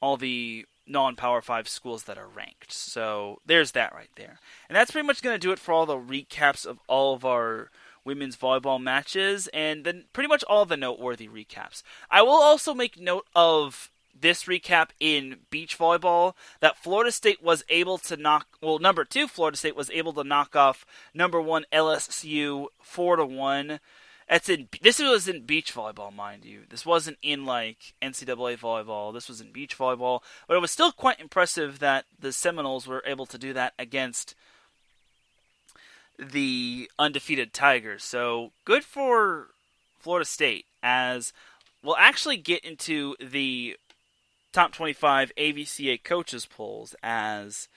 all the non-Power 5 schools that are ranked. So there's that right there. And that's pretty much going to do it for all the recaps of all of our women's volleyball matches, and then pretty much all the noteworthy recaps. I will also make note of this recap in beach volleyball that Florida State was able to number 2 Florida State was able to knock off number 1 LSU 4-1. This was in beach volleyball, mind you. This wasn't in like NCAA volleyball. This was in beach volleyball, but it was still quite impressive that the Seminoles were able to do that against the undefeated Tigers. So good for Florida State, as we'll actually get into the top 25 AVCA coaches polls, as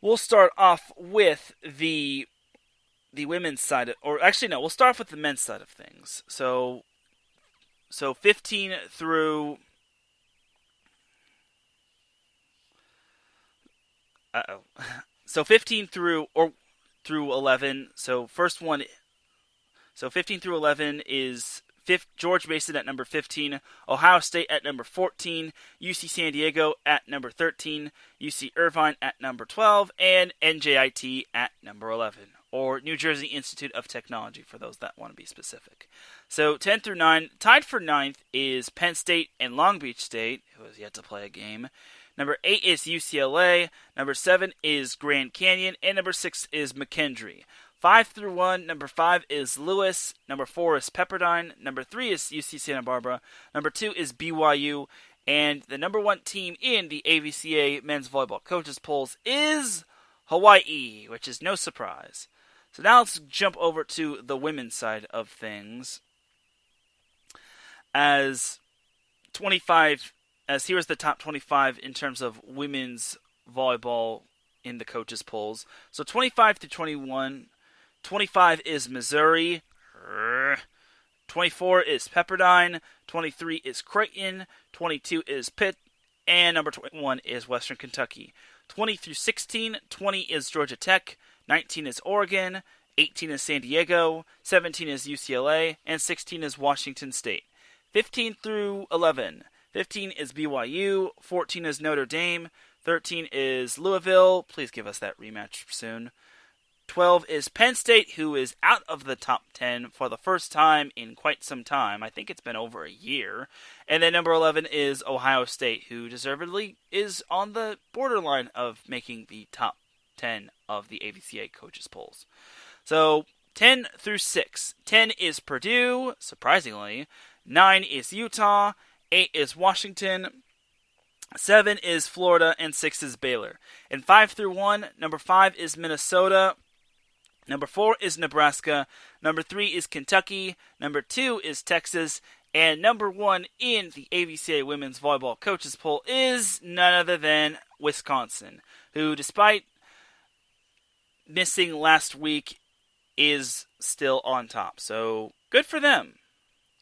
we'll start off with the women's side, we'll start off with the men's side of things. So 15 through So 15 through 11. So 15 through 11 is George Mason at number 15, Ohio State at number 14, UC San Diego at number 13, UC Irvine at number 12, and NJIT at number 11, or New Jersey Institute of Technology for those that want to be specific. So 10 through 9, tied for 9th is Penn State and Long Beach State, who has yet to play a game. Number 8 is UCLA, number 7 is Grand Canyon, and number 6 is McKendree. 5 through 1, number 5 is Lewis, number 4 is Pepperdine, number 3 is UC Santa Barbara, number 2 is BYU, and the number 1 team in the AVCA men's volleyball coaches polls is Hawaii, which is no surprise. So now let's jump over to the women's side of things. As here's the top 25 in terms of women's volleyball in the coaches polls. So 25 through 21, 25 is Missouri, 24 is Pepperdine, 23 is Creighton, 22 is Pitt, and number 21 is Western Kentucky. 20 through 16, 20 is Georgia Tech, 19 is Oregon, 18 is San Diego, 17 is UCLA, and 16 is Washington State. 15 through 11, 15 is BYU, 14 is Notre Dame, 13 is Louisville, please give us that rematch soon. 12 is Penn State, who is out of the top 10 for the first time in quite some time. I think it's been over a year. And then number 11 is Ohio State, who deservedly is on the borderline of making the top 10 of the AVCA coaches polls. So 10 through 6. 10 is Purdue, surprisingly. 9 is Utah. 8 is Washington. 7 is Florida, and 6 is Baylor. And 5 through 1, number 5 is Minnesota. Number 4 is Nebraska. Number 3 is Kentucky. Number 2 is Texas. And number 1 in the AVCA Women's Volleyball Coaches Poll is none other than Wisconsin, who, despite missing last week, is still on top. So, good for them.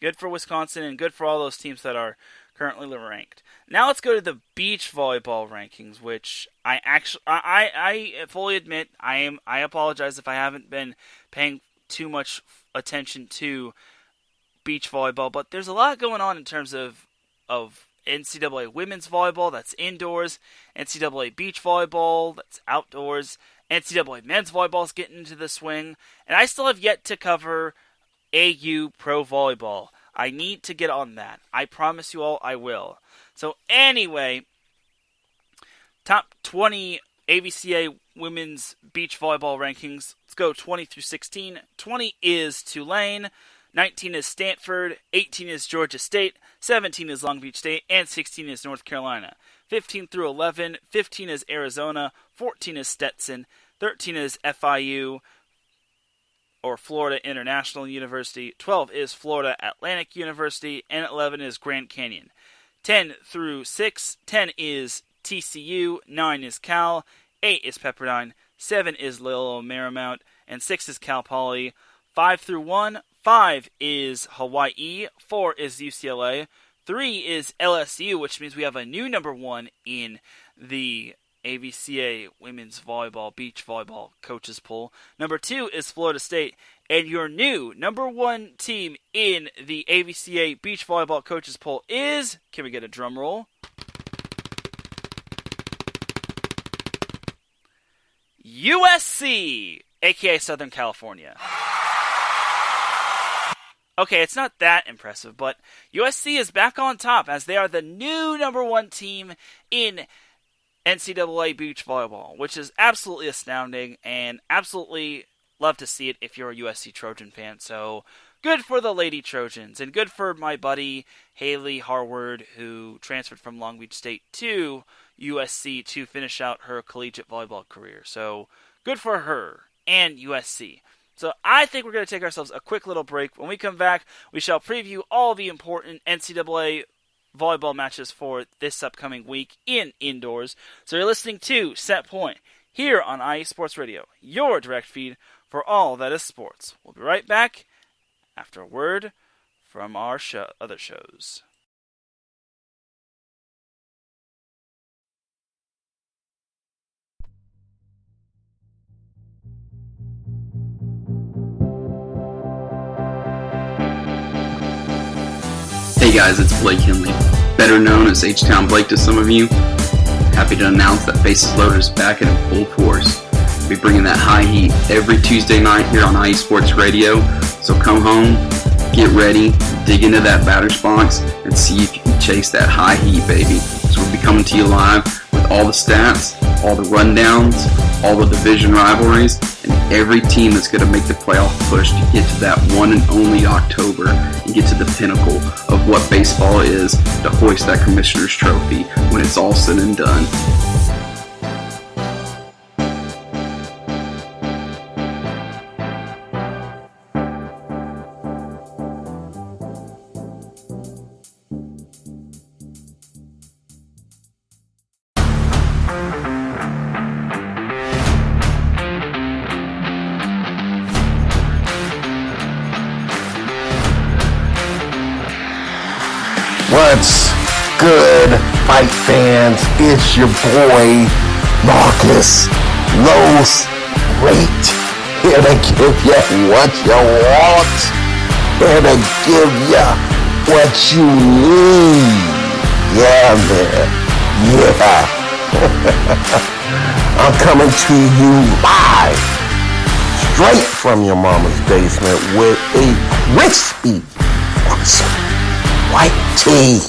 Good for Wisconsin, and good for all those teams that are currently ranked. Now let's go to the beach volleyball rankings, which I fully admit I apologize if I haven't been paying too much attention to beach volleyball, but there's a lot going on in terms of NCAA women's volleyball that's indoors, NCAA beach volleyball that's outdoors, NCAA men's volleyball is getting into the swing, and I still have yet to cover AU Pro Volleyball. I need to get on that. I promise you all I will. So anyway, top 20 AVCA women's beach volleyball rankings. Let's go 20 through 16. 20 is Tulane, 19 is Stanford, 18 is Georgia State, 17 is Long Beach State, and 16 is North Carolina. 15 through 11, 15 is Arizona, 14 is Stetson, 13 is FIU, or Florida International University, 12 is Florida Atlantic University, and 11 is Grand Canyon. 10 through 6, 10 is TCU, 9 is Cal, 8 is Pepperdine, 7 is Loyola Marymount, and 6 is Cal Poly. 5 through 1, 5 is Hawaii, 4 is UCLA, 3 is LSU, which means we have a new number 1 in the AVCA Women's Volleyball, Beach Volleyball Coaches Poll. Number 2 is Florida State, and your new number 1 team in the AVCA Beach Volleyball Coaches Poll is, can we get a drum roll? USC, aka Southern California. Okay, it's not that impressive, but USC is back on top as they are the new number 1 team in NCAA beach volleyball, which is absolutely astounding and absolutely love to see it if you're a USC Trojan fan. So good for the Lady Trojans and good for my buddy Haley Harward, who transferred from Long Beach State to USC to finish out her collegiate volleyball career. So good for her and USC. So I think we're going to take ourselves a quick little break. When we come back, we shall preview all the important NCAA volleyball matches for this upcoming week in indoors. So you're listening to Set Point here on IE Sports Radio, your direct feed for all that is sports. We'll be right back after a word from our other shows. Hey guys, it's Blake Henley, better known as H-Town Blake to some of you. Happy to announce that Bases Loaded is back in full force. We'll be bringing that high heat every Tuesday night here on IE Sports Radio. So come home, get ready, dig into that batter's box, and see if you can chase that high heat, baby. So we'll be coming to you live with all the stats, all the rundowns, all the division rivalries, and every team that's going to make the playoff push to get to that one and only October and get to the pinnacle of what baseball is, to hoist that Commissioner's Trophy when it's all said and done. What's good, fight fans? It's your boy, Marcus Los Great, here to give you what you want, here to give you what you need. Yeah, man. Yeah. I'm coming to you live, straight from your mama's basement with a crispy, awesome white tea.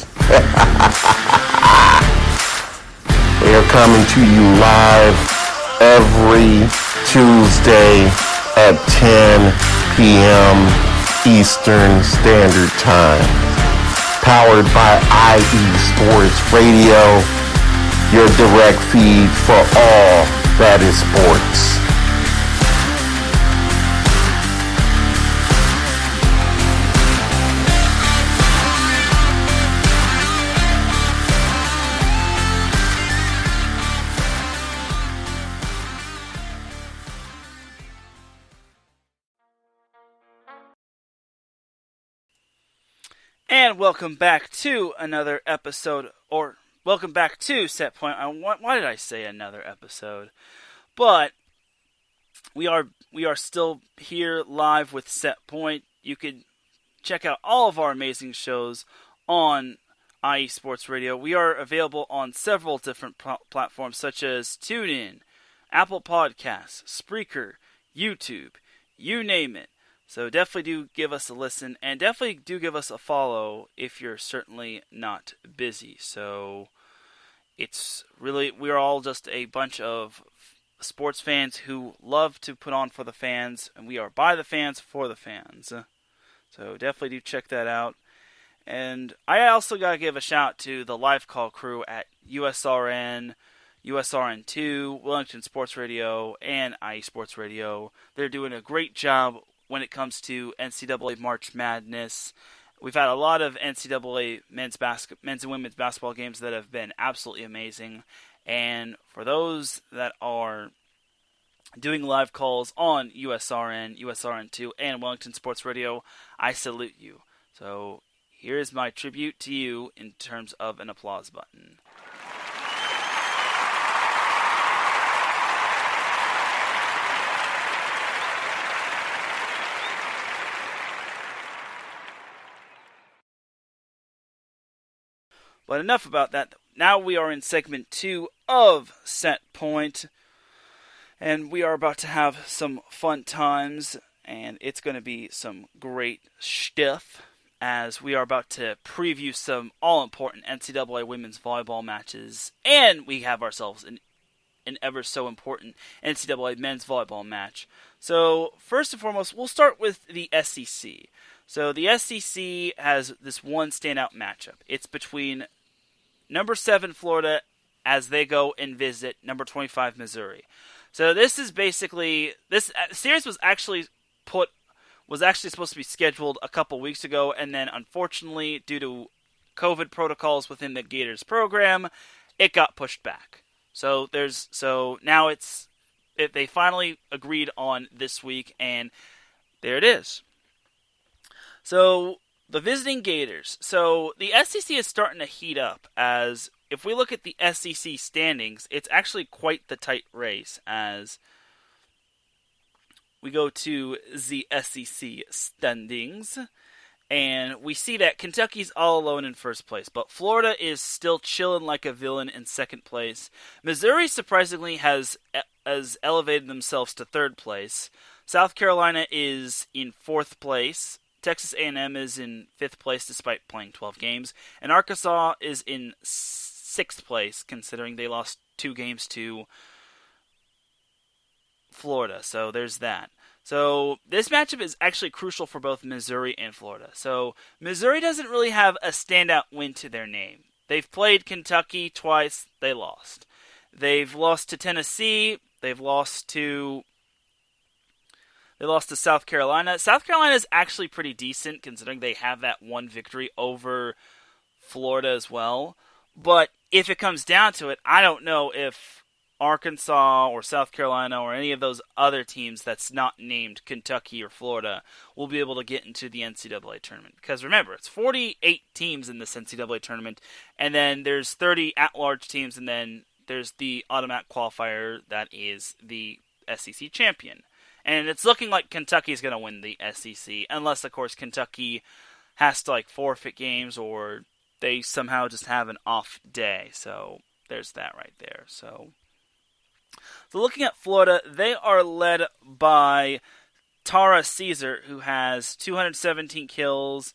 We are coming to you live every Tuesday at 10 p.m. Eastern Standard Time. Powered by IE Sports Radio, your direct feed for all that is sports. And welcome back to another episode, or welcome back to Set Point. Why did I say another episode? But we are still here live with Set Point. You can check out all of our amazing shows on IE Sports Radio. We are available on several different platforms such as TuneIn, Apple Podcasts, Spreaker, YouTube, you name it. So definitely do give us a listen, and definitely do give us a follow if you're certainly not busy. So it's really, we're all just a bunch of sports fans who love to put on for the fans, and we are by the fans for the fans. So definitely do check that out. And I also got to give a shout to the live call crew at USRN, USRN2, Wellington Sports Radio, and IE Sports Radio. They're doing a great job when it comes to NCAA March Madness. We've had a lot of NCAA men's and women's basketball games that have been absolutely amazing. And for those that are doing live calls on USRN, USRN2, and Wellington Sports Radio, I salute you. So here's my tribute to you in terms of an applause button. But enough about that. Now we are in segment 2 of Set Point. And we are about to have some fun times. And it's going to be some great stuff, as we are about to preview some all-important NCAA women's volleyball matches. And we have ourselves an ever so important NCAA men's volleyball match. So first and foremost, we'll start with the SEC. So the SEC has this one standout matchup. It's between number 7 Florida as they go and visit number 25 Missouri. So this is basically, this series was actually supposed to be scheduled a couple weeks ago, and then unfortunately, due to COVID protocols within the Gators program, it got pushed back. So now they finally agreed on this week, and there it is. So the visiting Gators. So the SEC is starting to heat up, as if we look at the SEC standings, it's actually quite the tight race, as we go to the SEC standings, and we see that Kentucky's all alone in first place, but Florida is still chilling like a villain in second place. Missouri, surprisingly, has elevated themselves to third place. South Carolina is in fourth place. Texas A&M is in fifth place despite playing 12 games. And Arkansas is in sixth place, considering they lost 2 games to Florida. So there's that. So this matchup is actually crucial for both Missouri and Florida. So Missouri doesn't really have a standout win to their name. They've played Kentucky twice. They lost. They've lost to Tennessee. They've lost to South Carolina. South Carolina is actually pretty decent, considering they have that one victory over Florida as well. But if it comes down to it, I don't know if Arkansas or South Carolina or any of those other teams that's not named Kentucky or Florida will be able to get into the NCAA tournament. Because remember, it's 48 teams in this NCAA tournament, and then there's 30 at-large teams, and then there's the automatic qualifier that is the SEC champion. And it's looking like Kentucky's going to win the SEC, unless, of course, Kentucky has to forfeit games, or they somehow just have an off day. So there's that right there. So looking at Florida, they are led by Tara Caesar, who has 217 kills.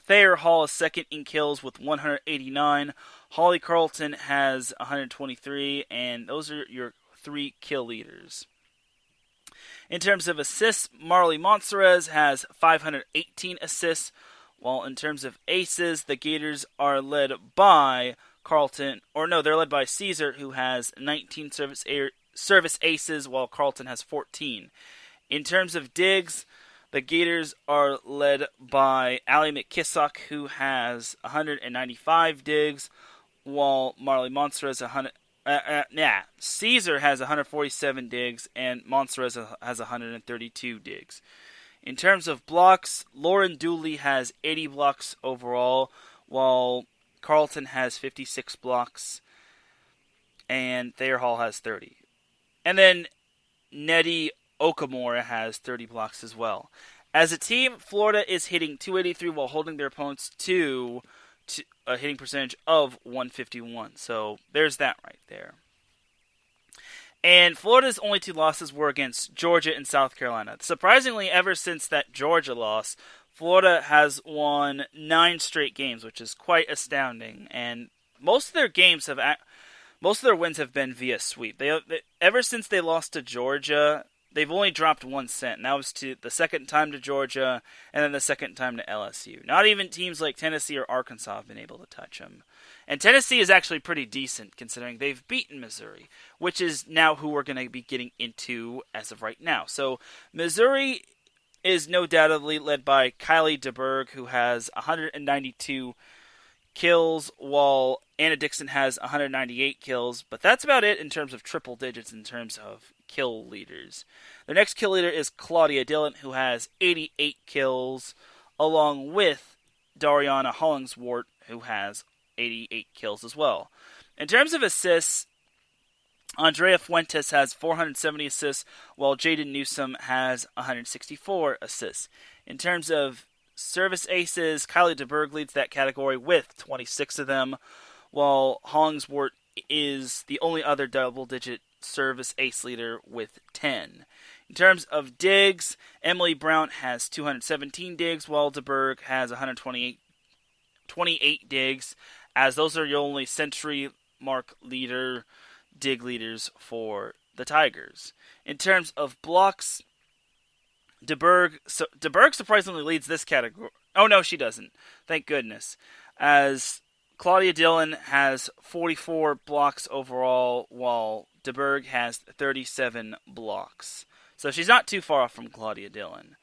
Thayer Hall is second in kills with 189. Holly Carlton has 123, and those are your 3 kill leaders. In terms of assists, Marley Monserez has 518 assists, while in terms of aces, the Gators are led by they're led by Caesar, who has 19 service aces, while Carlton has 14. In terms of digs, the Gators are led by Allie McKissock, who has 195 digs, while Marley Monserez Caesar has 147 digs, and Monserez has 132 digs. In terms of blocks, Lauren Dooley has 80 blocks overall, while Carlton has 56 blocks, and Thayer Hall has 30. And then Nettie Okamura has 30 blocks as well. As a team, Florida is hitting .283 while holding their opponents to a hitting percentage of .151. So there's that right there. And Florida's only 2 losses were against Georgia and South Carolina. Surprisingly, ever since that Georgia loss, Florida has won 9 straight games, which is quite astounding. And most of their wins have been via sweep. Ever since they lost to Georgia, they've only dropped 1 set. And that was to the second time to Georgia, and then the second time to LSU. Not even teams like Tennessee or Arkansas have been able to touch them. And Tennessee is actually pretty decent, considering they've beaten Missouri, which is now who we're going to be getting into as of right now. So Missouri is no doubtedly led by Kylie DeBerg, who has 192 kills, while Anna Dixon has 198 kills. But that's about it in terms of triple digits in terms of kill leaders. Their next kill leader is Claudia Dillon, who has 88 kills, along with Dariana Hollingsworth, who has 88 kills as well. In terms of assists, Andrea Fuentes has 470 assists, while Jaden Newsom has 164 assists. In terms of service aces, Kylie DeBerg leads that category with 26 of them, while Hollingsworth is the only other double-digit service ace leader with 10. In terms of digs, Emily Brown has 217 digs, while DeBerg has 128 digs, as those are your only century mark dig leaders for the Tigers. In terms of blocks, DeBerg surprisingly leads this category. Oh no, she doesn't. Thank goodness. As Claudia Dillon has 44 blocks overall, while DeBerg has 37 blocks. So she's not too far off from Claudia Dillon.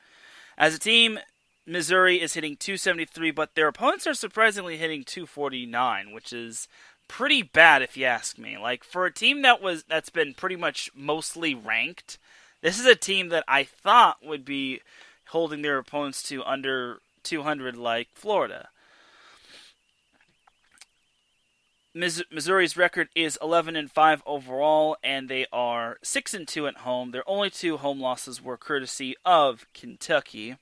As a team, Missouri is hitting 273, but their opponents are surprisingly hitting 249, which is pretty bad if you ask me. Like, for a team that's been pretty much mostly ranked, this is a team that I thought would be holding their opponents to under 200 like Florida. Missouri's record is 11-5 overall, and they are 6-2 at home. Their only 2 home losses were courtesy of Kentucky,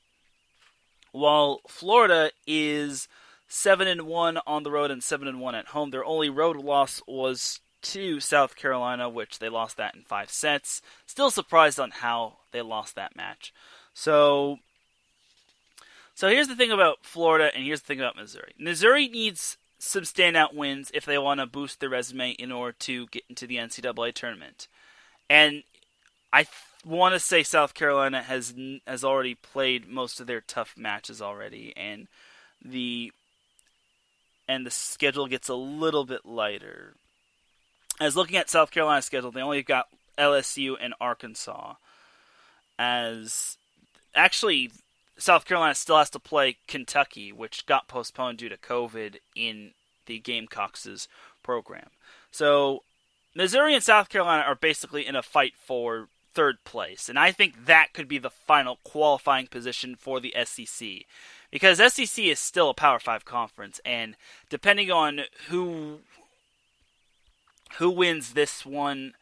while Florida is 7-1 on the road and 7-1 at home. Their only road loss was to South Carolina, which they lost that in 5 sets. Still surprised on how they lost that match. So here's the thing about Florida, and here's the thing about Missouri. Missouri needs some standout wins if they want to boost their resume in order to get into the NCAA tournament. And I want to say South Carolina has already played most of their tough matches already, and the schedule gets a little bit lighter. As looking at South Carolina's schedule, they only got LSU and Arkansas. As actually, South Carolina still has to play Kentucky, which got postponed due to COVID in the Gamecocks' program. So Missouri and South Carolina are basically in a fight for 3rd place, and I think that could be the final qualifying position for the SEC, because SEC is still a Power 5 conference, and depending on who wins this one,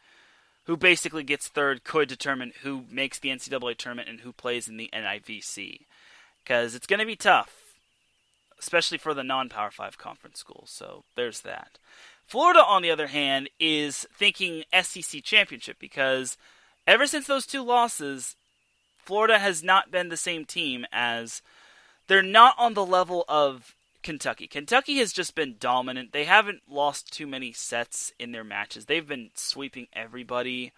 who basically gets 3rd, could determine who makes the NCAA tournament and who plays in the NIVC, because it's going to be tough, especially for the non-Power 5 conference schools, so there's that. Florida, on the other hand, is thinking SEC championship, because ever since those 2 losses, Florida has not been the same team, as they're not on the level of Kentucky. Kentucky has just been dominant. They haven't lost too many sets in their matches. They've been sweeping everybody.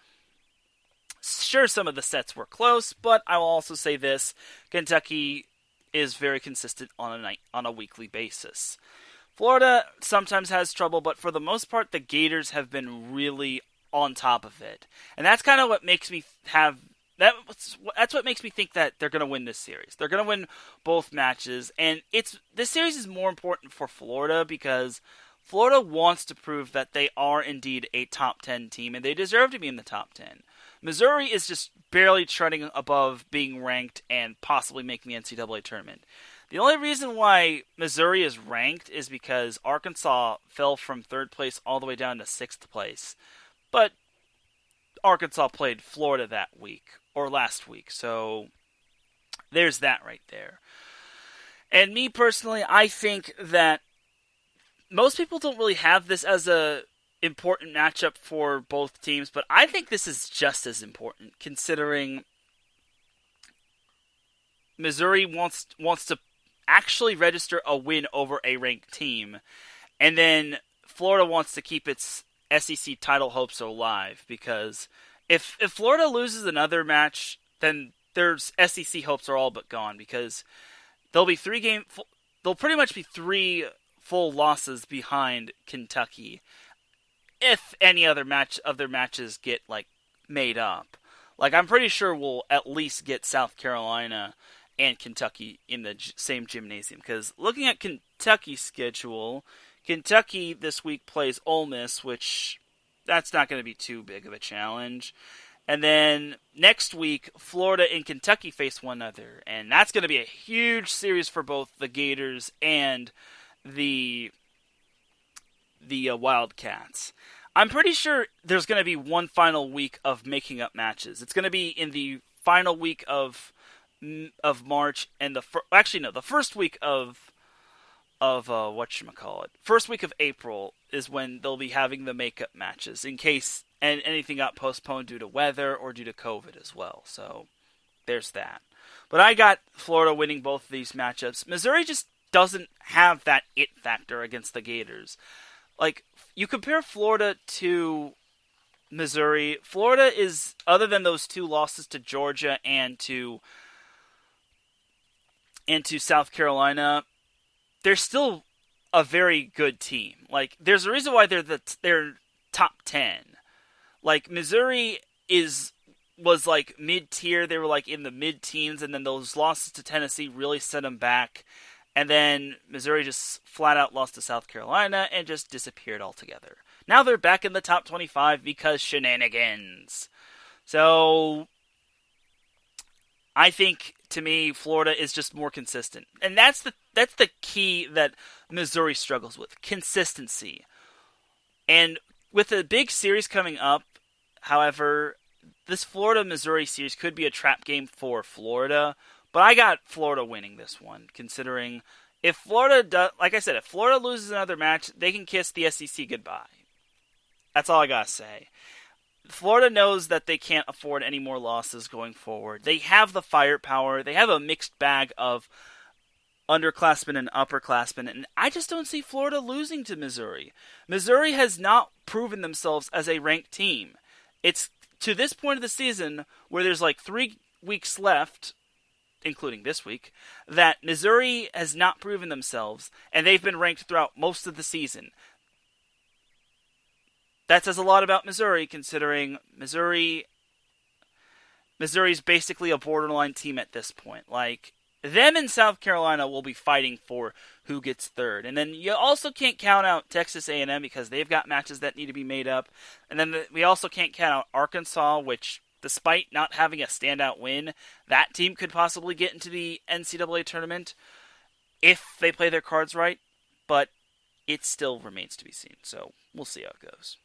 Sure, some of the sets were close, but I will also say this: Kentucky is very consistent on a weekly basis. Florida sometimes has trouble, but for the most part, the Gators have been really on top of it, and that's kind of what makes me that's what makes me think that they're going to win this series. They're going to win both matches, and this series is more important for Florida because Florida wants to prove that they are indeed a top 10 team, and they deserve to be in the top 10. Missouri is just barely treading above being ranked and possibly making the NCAA tournament. The only reason why Missouri is ranked is because Arkansas fell from 3rd place all the way down to 6th place. But Arkansas played Florida that week, or last week, so there's that right there. And me personally, I think that most people don't really have this as a important matchup for both teams, but I think this is just as important considering Missouri wants to actually register a win over a ranked team, and then Florida wants to keep its SEC title hopes alive, because if Florida loses another match, then their SEC hopes are all but gone, because they'll pretty much be 3 full losses behind Kentucky if any other matches get made up. I'm pretty sure we'll at least get South Carolina and Kentucky in the same gymnasium, because looking at Kentucky's schedule, Kentucky this week plays Ole Miss, which that's not going to be too big of a challenge. And then next week, Florida and Kentucky face one another, and that's going to be a huge series for both the Gators and the Wildcats. I'm pretty sure there's going to be one final week of making up matches. It's going to be in the final week of March, and the first week of first week of April is when they'll be having the makeup matches, in case anything got postponed due to weather or due to COVID as well. So there's that. But I got Florida winning both of these matchups. Missouri just doesn't have that it factor against the Gators. You compare Florida to Missouri, Florida is, other than those 2 losses to Georgia and to South Carolina, they're still a very good team. There's a reason why they're top 10. Missouri was mid-tier. They were in the mid-teens, and then those losses to Tennessee really set them back. And then Missouri just flat out lost to South Carolina and just disappeared altogether. Now they're back in the top 25 because shenanigans. So I think, to me, Florida is just more consistent. And that's the key that Missouri struggles with, consistency. And with a big series coming up, however, this Florida-Missouri series could be a trap game for Florida. But I got Florida winning this one, considering if Florida if Florida loses another match, they can kiss the SEC goodbye. That's all I gotta say. Florida knows that they can't afford any more losses going forward. They have the firepower. They have a mixed bag of underclassmen and upperclassmen, and I just don't see Florida losing to Missouri. Missouri has not proven themselves as a ranked team. It's to this point of the season where there's 3 weeks left, including this week, that Missouri has not proven themselves, and they've been ranked throughout most of the season. That says a lot about Missouri, considering Missouri's basically a borderline team at this point. Them and South Carolina will be fighting for who gets third. And then you also can't count out Texas A&M because they've got matches that need to be made up. And then we also can't count out Arkansas, which, despite not having a standout win, that team could possibly get into the NCAA tournament if they play their cards right. But it still remains to be seen. So we'll see how it goes.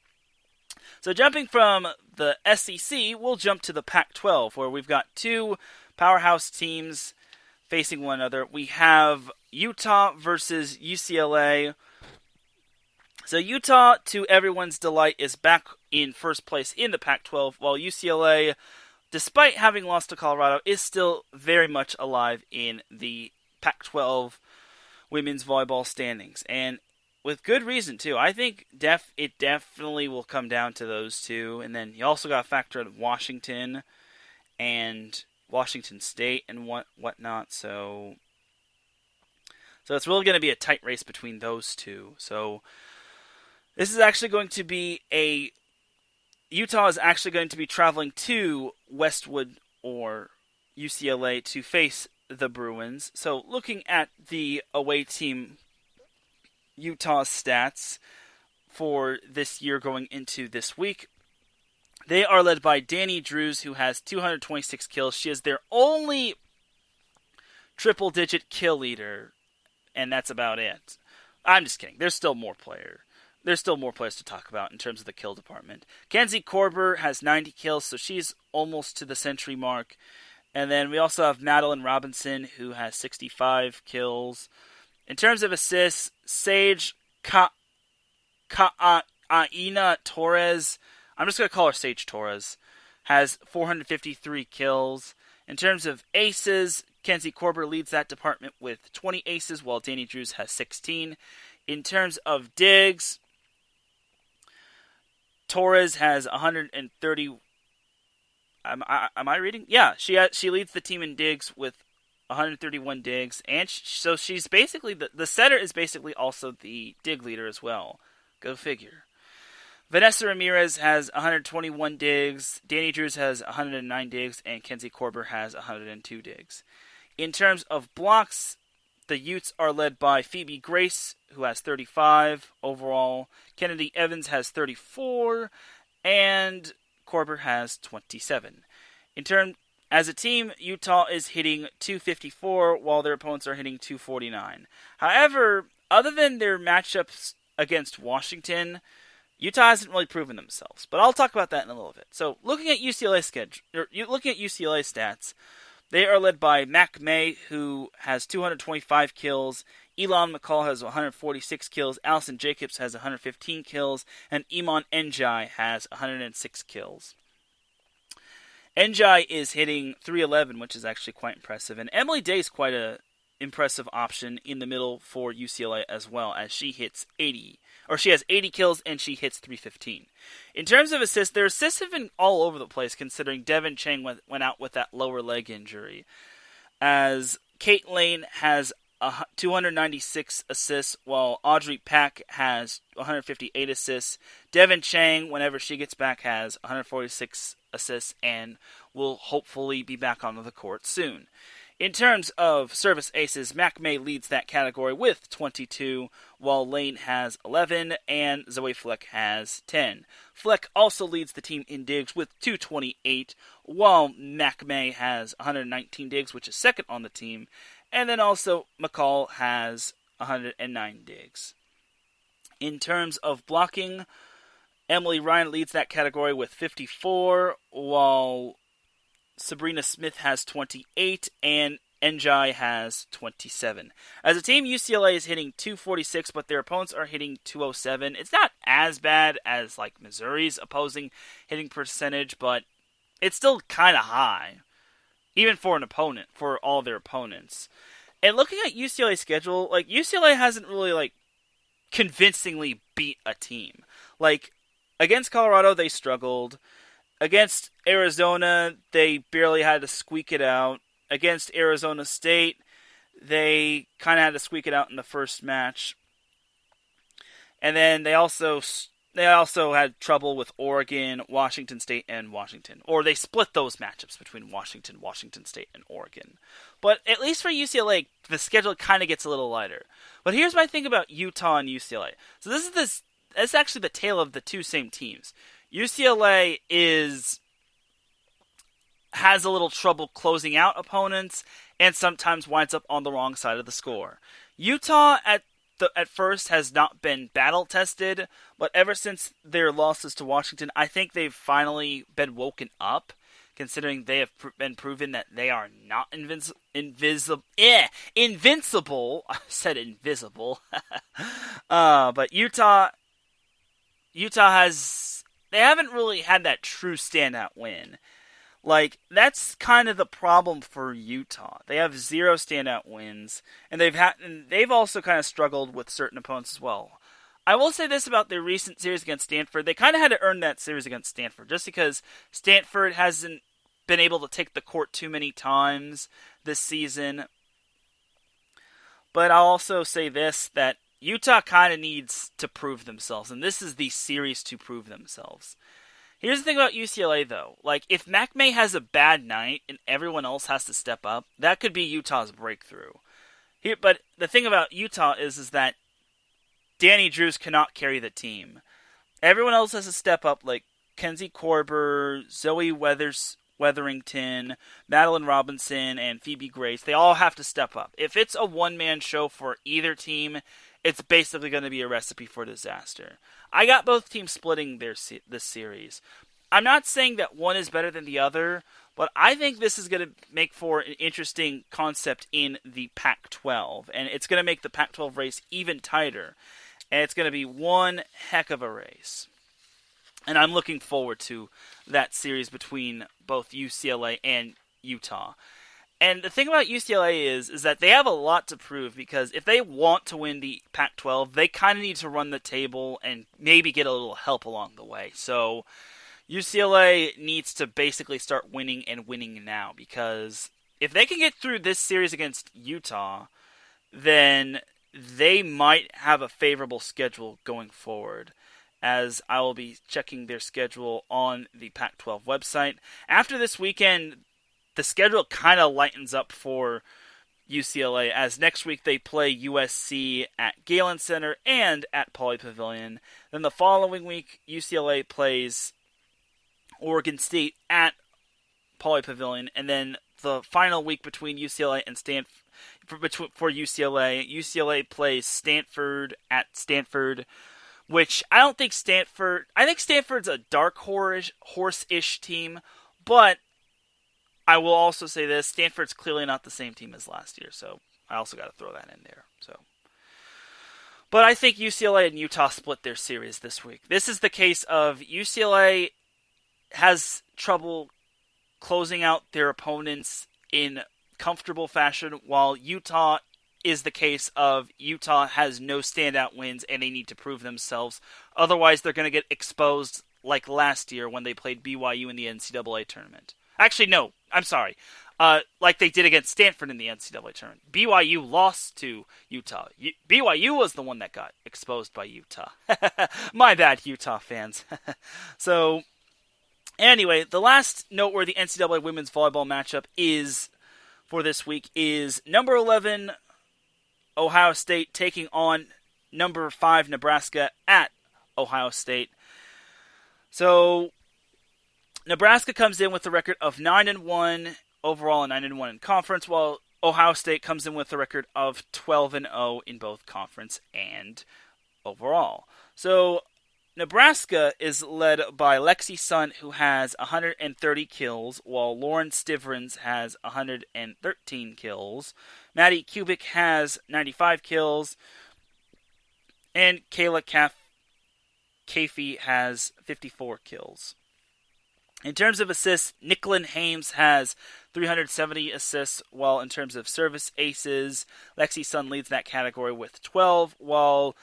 So jumping from the SEC, we'll jump to the Pac-12, where we've got 2 powerhouse teams facing one another. We have Utah versus UCLA. So Utah, to everyone's delight, is back in first place in the Pac-12, while UCLA, despite having lost to Colorado, is still very much alive in the Pac-12 women's volleyball standings. And with good reason, too. I think it definitely will come down to those 2. And then you also got to factor in Washington and Washington State and whatnot. So it's really going to be a tight race between those 2. So this is actually going to be Utah is actually going to be traveling to Westwood or UCLA to face the Bruins. So looking at the away team Utah's stats for this year going into this week, they are led by Danny Drews, who has 226 kills. She is their only triple-digit kill leader, and that's about it. I'm just kidding. There's still more players to talk about in terms of the kill department. Kenzie Korber has 90 kills, so she's almost to the century mark. And then we also have Madeline Robinson, who has 65 kills. In terms of assists, Sage Ina Torres, I'm just going to call her Sage Torres, has 453 kills. In terms of aces, Kenzie Korber leads that department with 20 aces, while Danny Drews has 16. In terms of digs, Torres has 130. Am I reading? Yeah, she leads the team in digs with 131 digs, and so she's basically the setter is basically also the dig leader as well. Go figure. Vanessa Ramirez has 121 digs, Danny Drews has 109 digs, and Kenzie Korber has 102 digs. In terms of blocks, the Utes are led by Phoebe Grace, who has 35 overall. Kennedy Evans has 34, and Korber has 27. As a team, Utah is hitting .254 while their opponents are hitting .249. However, other than their matchups against Washington, Utah hasn't really proven themselves. But I'll talk about that in a little bit. So, looking at UCLA stats, they are led by Mac May, who has 225 kills. Elon McCall has 146 kills. Allison Jacobs has 115 kills. And Iman Njai has 106 kills. Njai is hitting .311, which is actually quite impressive. And Emily Day is quite an impressive option in the middle for UCLA as well, as she hits 80. Or she has 80 kills and she hits .315. In terms of assists, their assists have been all over the place, considering Devin Chang went out with that lower leg injury. As Kate Lane has 296 assists, while Audrey Pack has 158 assists. Devin Chang, whenever she gets back, has 146 assists and will hopefully be back onto the court soon. In terms of service aces, Mac May leads that category with 22, while Lane has 11, and Zoe Fleck has 10. Fleck also leads the team in digs with 228, while Mac May has 119 digs, which is second on the team. And then also McCall has 109 digs. In terms of blocking, Emily Ryan leads that category with 54, while Sabrina Smith has 28, and Njai has 27. As a team, UCLA is hitting .246, but their opponents are hitting .207. It's not as bad as like Missouri's opposing hitting percentage, but it's still kind of high, even for an opponent, for all their opponents. And looking at UCLA's schedule, like UCLA hasn't really like convincingly beat a team. Like against Colorado, they struggled. Against Arizona, they barely had to squeak it out. Against Arizona State, they kind of had to squeak it out in the first match. And then they also had trouble with Oregon, Washington State, and Washington. Or they split those matchups between Washington, Washington State, and Oregon. But at least for UCLA, the schedule kind of gets a little lighter. But here's my thing about Utah and UCLA. So that's actually the tale of the two same teams. UCLA has a little trouble closing out opponents and sometimes winds up on the wrong side of the score. Utah at first has not been battle tested, but ever since their losses to Washington, I think they've finally been woken up, considering they have been proven that they are not invincible. I said invisible. But Utah they haven't really had that true standout win. Like, that's kind of the problem for Utah. They have 0 standout wins, and they've also kind of struggled with certain opponents as well. I will say this about their recent series against Stanford. They kind of had to earn that series against Stanford, just because Stanford hasn't been able to take the court too many times this season. But I'll also say this, that Utah kind of needs to prove themselves, and this is the series to prove themselves. Here's the thing about UCLA, though. Like, if Mac May has a bad night and everyone else has to step up, that could be Utah's breakthrough. But the thing about Utah is that Danny Drews cannot carry the team. Everyone else has to step up, like Kenzie Korber, Zoe Wetherington, Madeline Robinson, and Phoebe Grace. They all have to step up. If it's a one-man show for either team, it's basically going to be a recipe for disaster. I got both teams splitting this series. I'm not saying that one is better than the other, but I think this is going to make for an interesting concept in the Pac-12, and it's going to make the Pac-12 race even tighter. And it's going to be one heck of a race. And I'm looking forward to that series between both UCLA and Utah. And the thing about UCLA is that they have a lot to prove, because if they want to win the Pac-12, they kind of need to run the table and maybe get a little help along the way. So UCLA needs to basically start winning and winning now, because if they can get through this series against Utah, then they might have a favorable schedule going forward, as I will be checking their schedule on the Pac-12 website. After this weekend, the schedule kind of lightens up for UCLA, as next week they play USC at Galen Center and at Pauley Pavilion. Then the following week, UCLA plays Oregon State at Pauley Pavilion, and then the final week between UCLA and Stanford, for UCLA plays Stanford at Stanford, which I don't think Stanford... I think Stanford's a dark horse-ish team, but I will also say this, Stanford's clearly not the same team as last year, so I also got to throw that in there. But I think UCLA and Utah split their series this week. This is the case of UCLA has trouble closing out their opponents in comfortable fashion, while Utah is the case of Utah has no standout wins and they need to prove themselves. Otherwise, they're going to get exposed like last year when they played BYU in the NCAA tournament. Actually, no, I'm sorry. Like they did against Stanford in the NCAA tournament. BYU lost to Utah. BYU was the one that got exposed by Utah. My bad, Utah fans. So, anyway, the last noteworthy NCAA women's volleyball matchup for this week is number 11 Ohio State taking on number 5 Nebraska at Ohio State. So, Nebraska comes in with a record of 9-1 overall and 9-1 in conference, while Ohio State comes in with a record of 12-0 in both conference and overall. So Nebraska is led by Lexi Sun, who has 130 kills, while Lauren Stivrins has 113 kills. Maddie Kubik has 95 kills, and Kayla Caffey has 54 kills. In terms of assists, Nicklin Hames has 370 assists, while in terms of service aces, Lexi Sun leads that category with 12, while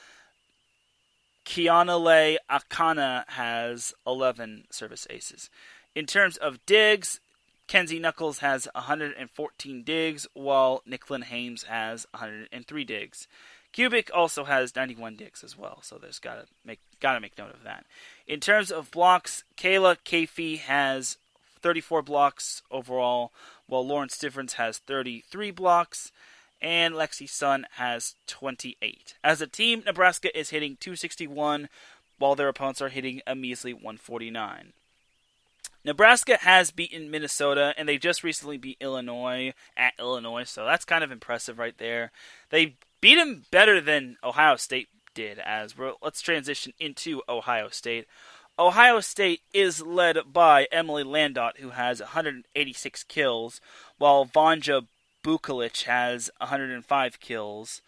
Kianale Akana has 11 service aces. In terms of digs, Kenzie Knuckles has 114 digs, while Nicklin Hames has 103 digs. Kubik also has 91 digs as well, so there's gotta make note of that. In terms of blocks, Kayla Caffey has 34 blocks overall, while Lauren Stivrins has 33 blocks, and Lexi Sun has 28. As a team, Nebraska is hitting .261, while their opponents are hitting a measly .149. Nebraska has beaten Minnesota, and they just recently beat Illinois at Illinois, so that's kind of impressive right there. They beat them better than Ohio State did, let's transition into Ohio State. Ohio State is led by Emily Landot, who has 186 kills, while Vanja Bukalic has 105 kills.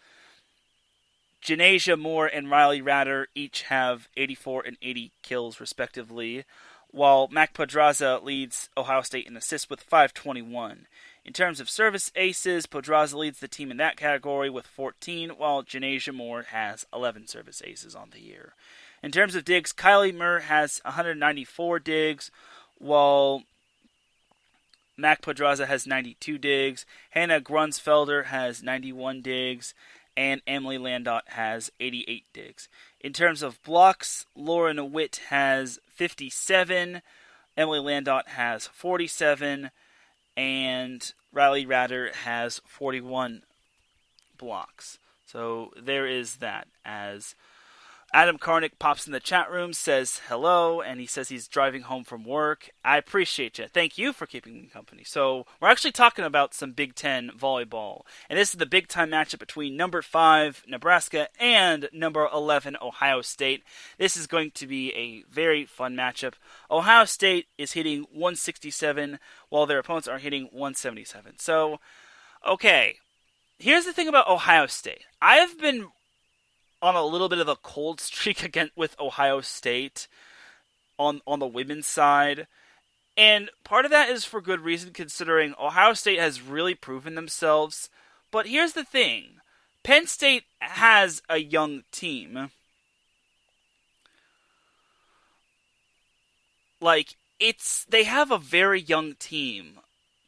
Janasia Moore and Riley Ratter each have 84 and 80 kills, respectively, while Mac Podraza leads Ohio State in assists with 521. In terms of service aces, Podraza leads the team in that category with 14, while Janasia Moore has 11 service aces on the year. In terms of digs, Kylie Murr has 194 digs, while Mac Podraza has 92 digs, Hannah Grunsfelder has 91 digs, and Emily Landot has 88 digs. In terms of blocks, Lauren Witt has 57, Emily Landot has 47, and Riley Ratter has 41 blocks. So there is that. As Adam Karnick pops in the chat room, says hello, and he says he's driving home from work. I appreciate you. Thank you for keeping me company. So we're actually talking about some Big Ten volleyball. And this is the big-time matchup between number 5, Nebraska, and number 11, Ohio State. This is going to be a very fun matchup. Ohio State is hitting 167, while their opponents are hitting 177. So, okay. Here's the thing about Ohio State. I have been on a little bit of a cold streak again with Ohio State on the women's side. And part of that is for good reason, considering Ohio State has really proven themselves. But here's the thing. Penn State has a young team. Like, they have a very young team.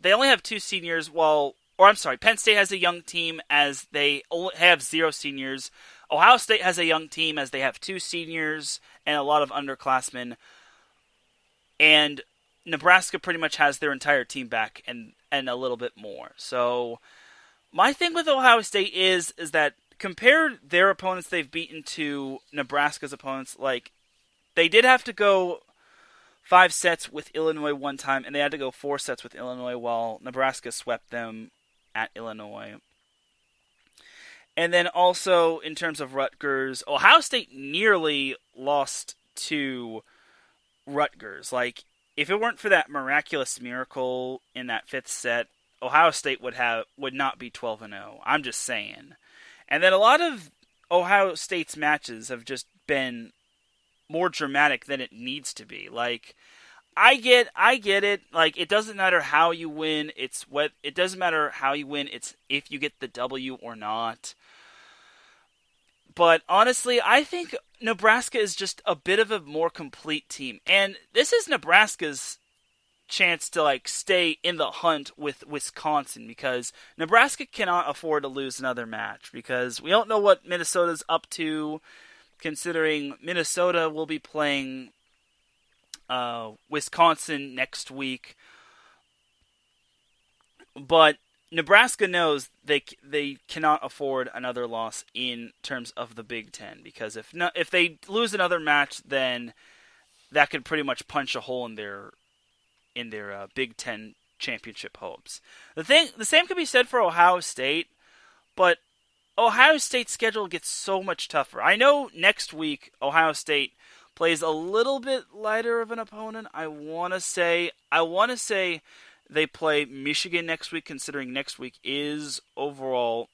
They only have 2 seniors, Penn State has a young team as they only have 0 seniors. Ohio State has a young team as they have 2 seniors and a lot of underclassmen. And Nebraska pretty much has their entire team back and a little bit more. So my thing with Ohio State is that compare their opponents they've beaten to Nebraska's opponents. Like, they did have to go 5 sets with Illinois one time, and they had to go 4 sets with Illinois while Nebraska swept them at Illinois. And then also, in terms of Rutgers, Ohio State nearly lost to Rutgers. Like, if it weren't for that miraculous miracle in that 5th set, Ohio State would not be 12-0. I'm just saying. And then a lot of Ohio State's matches have just been more dramatic than it needs to be. Like, I get it. Like, it doesn't matter how you win. It's if you get the W or not. But honestly, I think Nebraska is just a bit of a more complete team. And this is Nebraska's chance to, like, stay in the hunt with Wisconsin, because Nebraska cannot afford to lose another match, because we don't know what Minnesota's up to, considering Minnesota will be playing Wisconsin next week. But Nebraska knows they cannot afford another loss in terms of the Big Ten, because if they lose another match, then that could pretty much punch a hole in their Big Ten championship hopes. The same could be said for Ohio State, but Ohio State's schedule gets so much tougher. I know next week Ohio State plays a little bit lighter of an opponent. I want to say they play Michigan next week, considering next week is an overall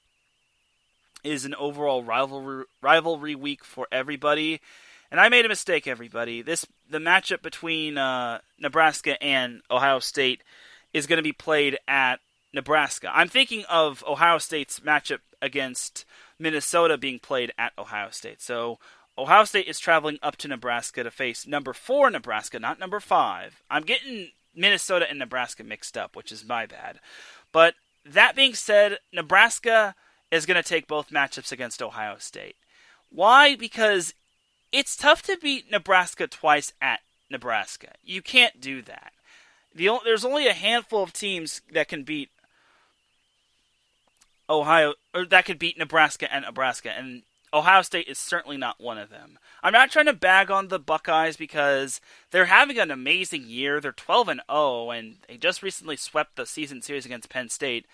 rivalry week for everybody. And I made a mistake, everybody. The matchup between Nebraska and Ohio State is going to be played at Nebraska. I'm thinking of Ohio State's matchup against Minnesota being played at Ohio State. So Ohio State is traveling up to Nebraska to face number 4 Nebraska, not number 5. I'm getting Minnesota and Nebraska mixed up, which is my bad. But that being said, Nebraska is going to take both matchups against Ohio State. Why? Because it's tough to beat Nebraska twice at Nebraska. You can't do that. There's only a handful of teams that can beat Nebraska and Nebraska, and Ohio State is certainly not one of them. I'm not trying to bag on the Buckeyes because they're having an amazing year. They're 12-0, and they just recently swept the season series against Penn State.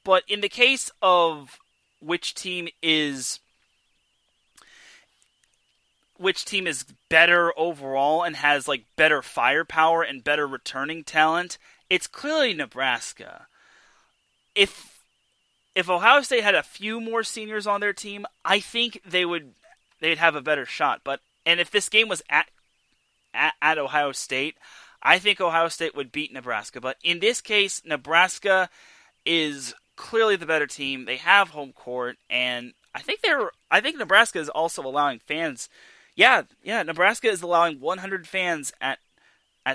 But in the case of which team is better overall and has like better firepower and better returning talent, it's clearly Nebraska. If Ohio State had a few more seniors on their team, I think they'd have a better shot. And if this game was at Ohio State, I think Ohio State would beat Nebraska. But in this case, Nebraska is clearly the better team. They have home court, and I think Nebraska is also allowing fans. Yeah, Nebraska is allowing 100 fans at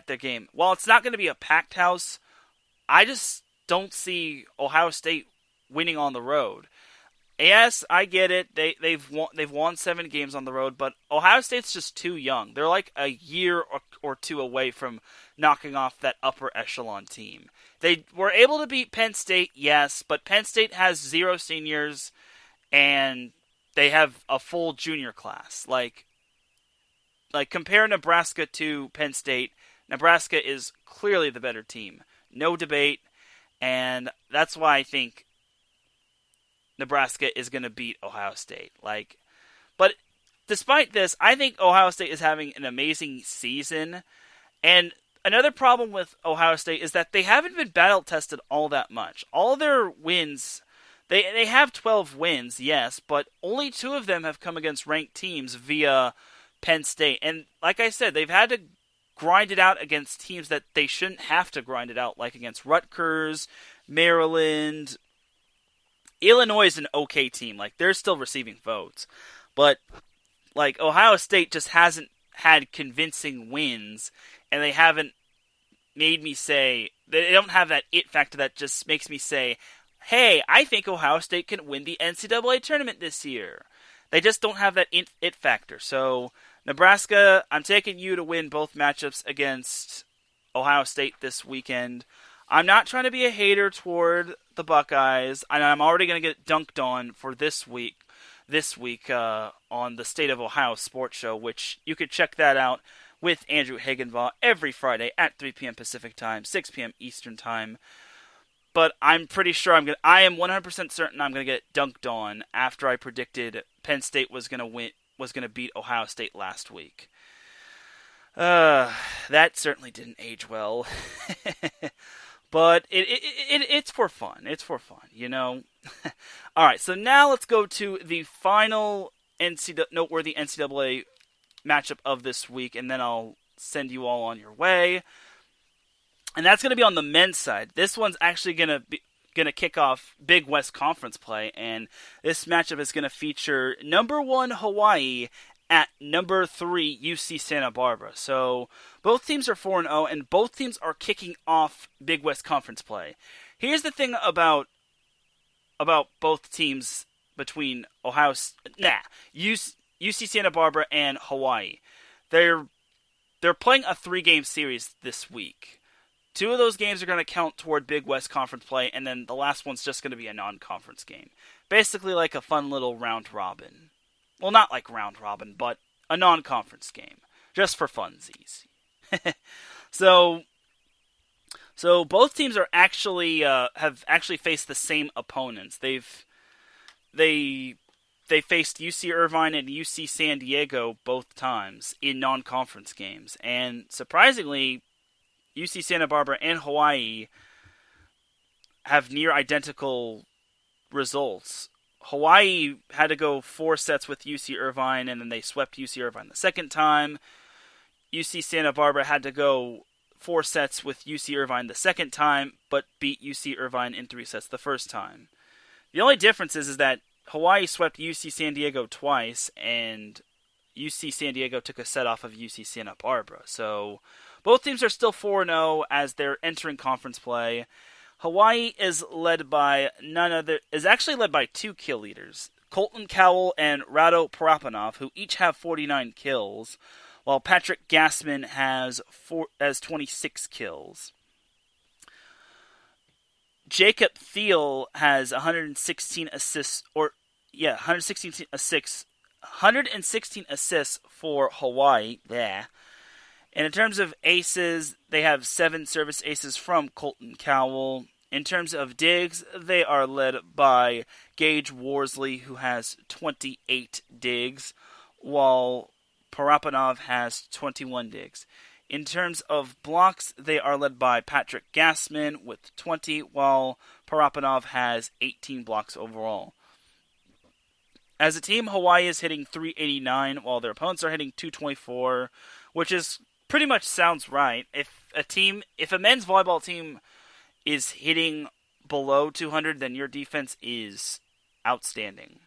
their game. While it's not going to be a packed house, I just don't see Ohio State winning on the road. Yes, I get it. They've won 7 games on the road, but Ohio State's just too young. They're like a year or 2 away from knocking off that upper echelon team. They were able to beat Penn State, yes, but Penn State has 0 seniors, and they have a full junior class. Like compare Nebraska to Penn State. Nebraska is clearly the better team. No debate, and that's why I think Nebraska is going to beat Ohio State. But despite this, I think Ohio State is having an amazing season. And another problem with Ohio State is that they haven't been battle tested all that much. All their wins They have 12 wins, yes, but only 2 of them have come against ranked teams via Penn State. And like I said, they've had to grind it out against teams that they shouldn't have to grind it out, like against Rutgers, Maryland. Illinois is an okay team. Like, they're still receiving votes. But, like, Ohio State just hasn't had convincing wins, and they haven't made me say, they don't have that it factor that just makes me say, hey, I think Ohio State can win the NCAA tournament this year. They just don't have that it factor. So, Nebraska, I'm taking you to win both matchups against Ohio State this weekend. I'm not trying to be a hater toward the Buckeyes, and I'm already going to get dunked on for this week on the State of Ohio Sports Show, which you could check that out with Andrew Hagenbaugh every Friday at 3 p.m. Pacific Time, 6 p.m. Eastern Time. But I'm pretty sure I am 100% certain I'm going to get dunked on after I predicted Penn State was going to beat Ohio State last week. That certainly didn't age well. But it's for fun. It's for fun, you know. All right, so now let's go to the final noteworthy NCAA matchup of this week, and then I'll send you all on your way. And that's going to be on the men's side. This one's actually going to kick off Big West Conference play, and this matchup is going to feature number 1 Hawaii at number 3 UC Santa Barbara. So both teams are 4-0, and both teams are kicking off Big West Conference play. Here's the thing about both teams between UC Santa Barbara and Hawaii. They're playing a 3-game series this week. 2 of those games are going to count toward Big West Conference play, and then the last one's just going to be a non-conference game. Basically like a fun little round robin. Well, not like round robin, but a non-conference game. Just for funsies. So both teams are actually have actually faced the same opponents. They faced UC Irvine and UC San Diego both times in non-conference games. And surprisingly, UC Santa Barbara and Hawaii have near identical results. Hawaii had to go 4 sets with UC Irvine, and then they swept UC Irvine the second time. UC Santa Barbara had to go 4 sets with UC Irvine the second time, but beat UC Irvine in 3 sets the first time. The only difference is that Hawaii swept UC San Diego twice, and UC San Diego took a set off of UC Santa Barbara. So both teams are still 4-0 as they're entering conference play. Hawaii is led by 2 kill leaders, Colton Cowell and Rado Parapanov, who each have 49 kills, while Patrick Gassman has 26 kills. Jacob Thiel has 116 assists for Hawaii. Yeah. And in terms of aces, they have 7 service aces from Colton Cowell. In terms of digs, they are led by Gage Worsley, who has 28 digs, while Parapanov has 21 digs. In terms of blocks, they are led by Patrick Gassman with 20, while Parapanov has 18 blocks overall. As a team, Hawaii is hitting .389, while their opponents are hitting .224, which is pretty much sounds right. If a men's volleyball team is hitting below 200, then your defense is outstanding.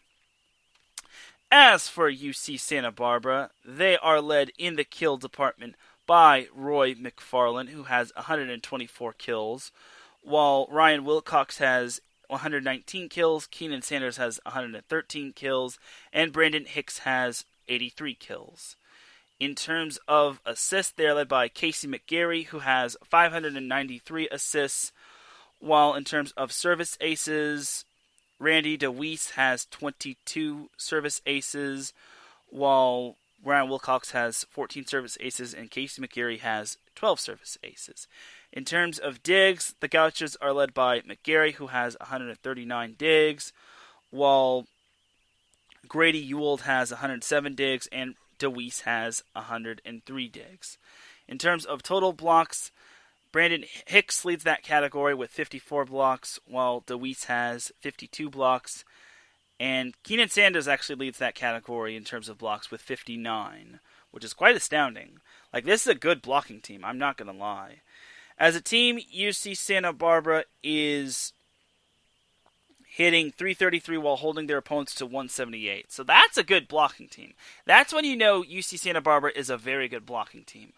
As for UC Santa Barbara, they are led in the kill department by Roy McFarland, who has 124 kills, while Ryan Wilcox has 119 kills, Keenan Sanders has 113 kills, and Brandon Hicks has 83 kills. In terms of assists, they are led by Casey McGarry, who has 593 assists, while in terms of service aces, Randy DeWeese has 22 service aces, while Ryan Wilcox has 14 service aces, and Casey McGarry has 12 service aces. In terms of digs, the Gauchos are led by McGarry, who has 139 digs, while Grady Ewald has 107 digs, and DeWeese has 103 digs. In terms of total blocks, Brandon Hicks leads that category with 54 blocks, while DeWeese has 52 blocks. And Keenan Sanders actually leads that category in terms of blocks with 59, which is quite astounding. Like, this is a good blocking team, I'm not going to lie. As a team, UC Santa Barbara is hitting .333 while holding their opponents to 178. So that's a good blocking team. That's when you know UC Santa Barbara is a very good blocking team.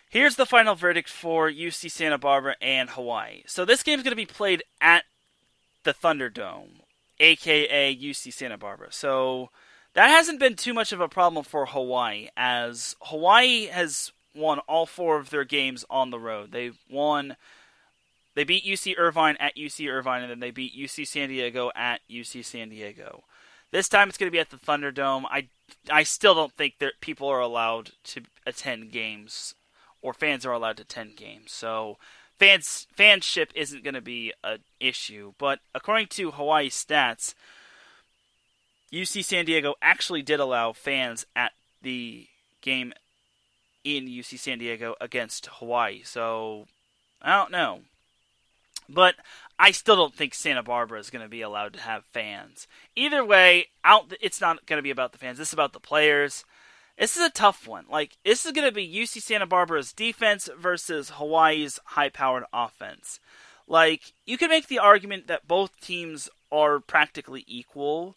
Here's the final verdict for UC Santa Barbara and Hawaii. So this game is going to be played at the Thunderdome, a.k.a. UC Santa Barbara. So that hasn't been too much of a problem for Hawaii, as Hawaii has won all 4 of their games on the road. They beat UC Irvine at UC Irvine, and then they beat UC San Diego at UC San Diego. This time it's going to be at the Thunderdome. I still don't think that people are allowed to attend games, or fans are allowed to attend games. So fanship isn't going to be an issue. But according to Hawaii stats, UC San Diego actually did allow fans at the game in UC San Diego against Hawaii. So I don't know. But I still don't think Santa Barbara is going to be allowed to have fans. Either way, it's not going to be about the fans. This is about the players. This is a tough one. Like, this is going to be UC Santa Barbara's defense versus Hawaii's high-powered offense. Like, you can make the argument that both teams are practically equal,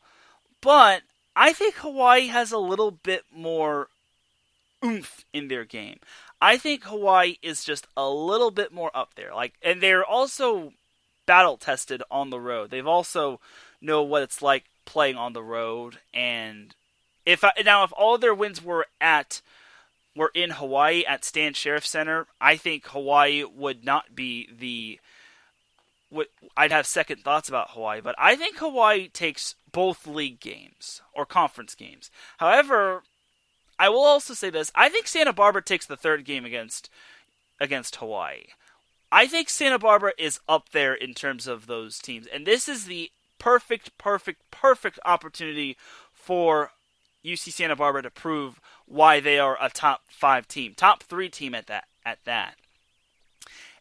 but I think Hawaii has a little bit more oomph in their game. I think Hawaii is just a little bit more up there. Like, and they're also battle tested on the road. They've also know what it's like playing on the road. And if all their wins were in Hawaii at Stan Sheriff Center, I think Hawaii would not be I'd have second thoughts about Hawaii. But I think Hawaii takes both league games or conference games. However, I will also say this. I think Santa Barbara takes the third game against Hawaii. I think Santa Barbara is up there in terms of those teams. And this is the perfect opportunity for UC Santa Barbara to prove why they are a top 5 team. Top 3 team at that.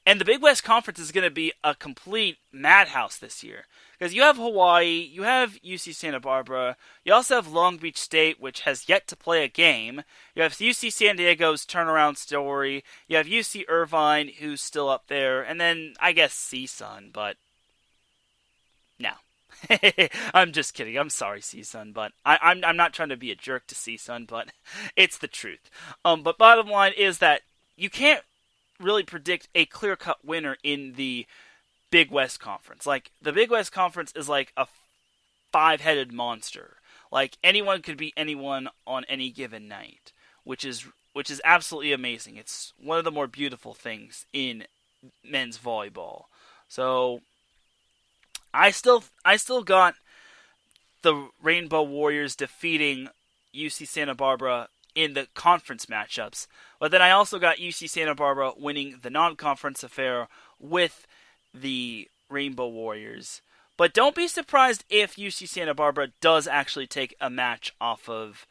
And the Big West Conference is going to be a complete madhouse this year. Because you have Hawaii, you have UC Santa Barbara, you also have Long Beach State, which has yet to play a game. You have UC San Diego's turnaround story. You have UC Irvine, who's still up there. And then, I guess, CSUN, but no. I'm just kidding. I'm sorry, CSUN, but I'm not trying to be a jerk to CSUN, but it's the truth. But bottom line is that you can't really predict a clear-cut winner in the Big West Conference. Like, the Big West Conference is like a 5-headed monster. Like, anyone could beat anyone on any given night, which is absolutely amazing. It's one of the more beautiful things in men's volleyball. So I still got the Rainbow Warriors defeating UC Santa Barbara in the conference matchups, but then I also got UC Santa Barbara winning the non-conference affair with the Rainbow Warriors. But don't be surprised if UC Santa Barbara does actually take a match off of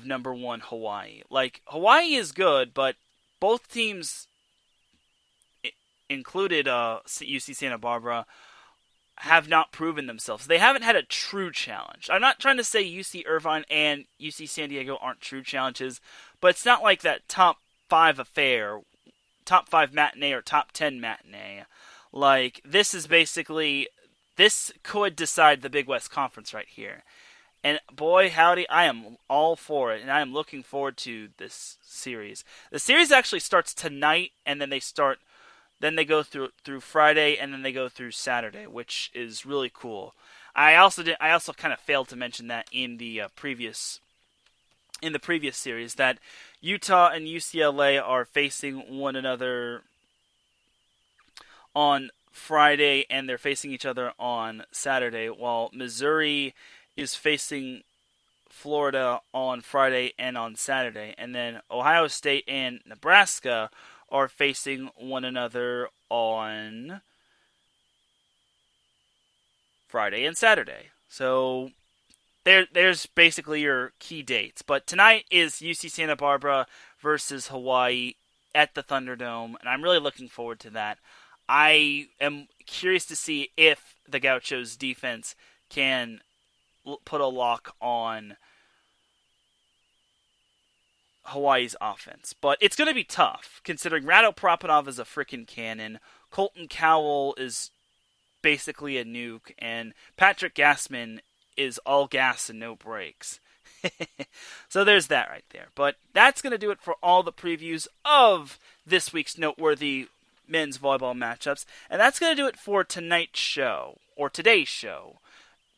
number 1 Hawaii. Like, Hawaii is good, but both teams, included UC Santa Barbara, have not proven themselves. They haven't had a true challenge. I'm not trying to say UC Irvine and UC San Diego aren't true challenges, but it's not like that top 5 affair, top 5 matinee or top 10 matinee. Like, this could decide the Big West Conference right here. And boy, howdy, I am all for it, and I am looking forward to this series. The series actually starts tonight, and then they go through Friday, and then they go through Saturday, which is really cool. I also kind of failed to mention that in the previous series, that Utah and UCLA are facing one another on Friday, and they're facing each other on Saturday, while Missouri is facing Florida on Friday and on Saturday, and then Ohio State and Nebraska are facing one another on Friday and Saturday. So there's basically your key dates. But tonight is UC Santa Barbara versus Hawaii at the Thunderdome, and I'm really looking forward to that. I am curious to see if the Gauchos defense can put a lock on Hawaii's offense. But it's going to be tough, considering Rado Propanov is a freaking cannon, Colton Cowell is basically a nuke, and Patrick Gassman is all gas and no brakes. So there's that right there. But that's going to do it for all the previews of this week's noteworthy men's volleyball matchups. And that's going to do it for tonight's show, or today's show,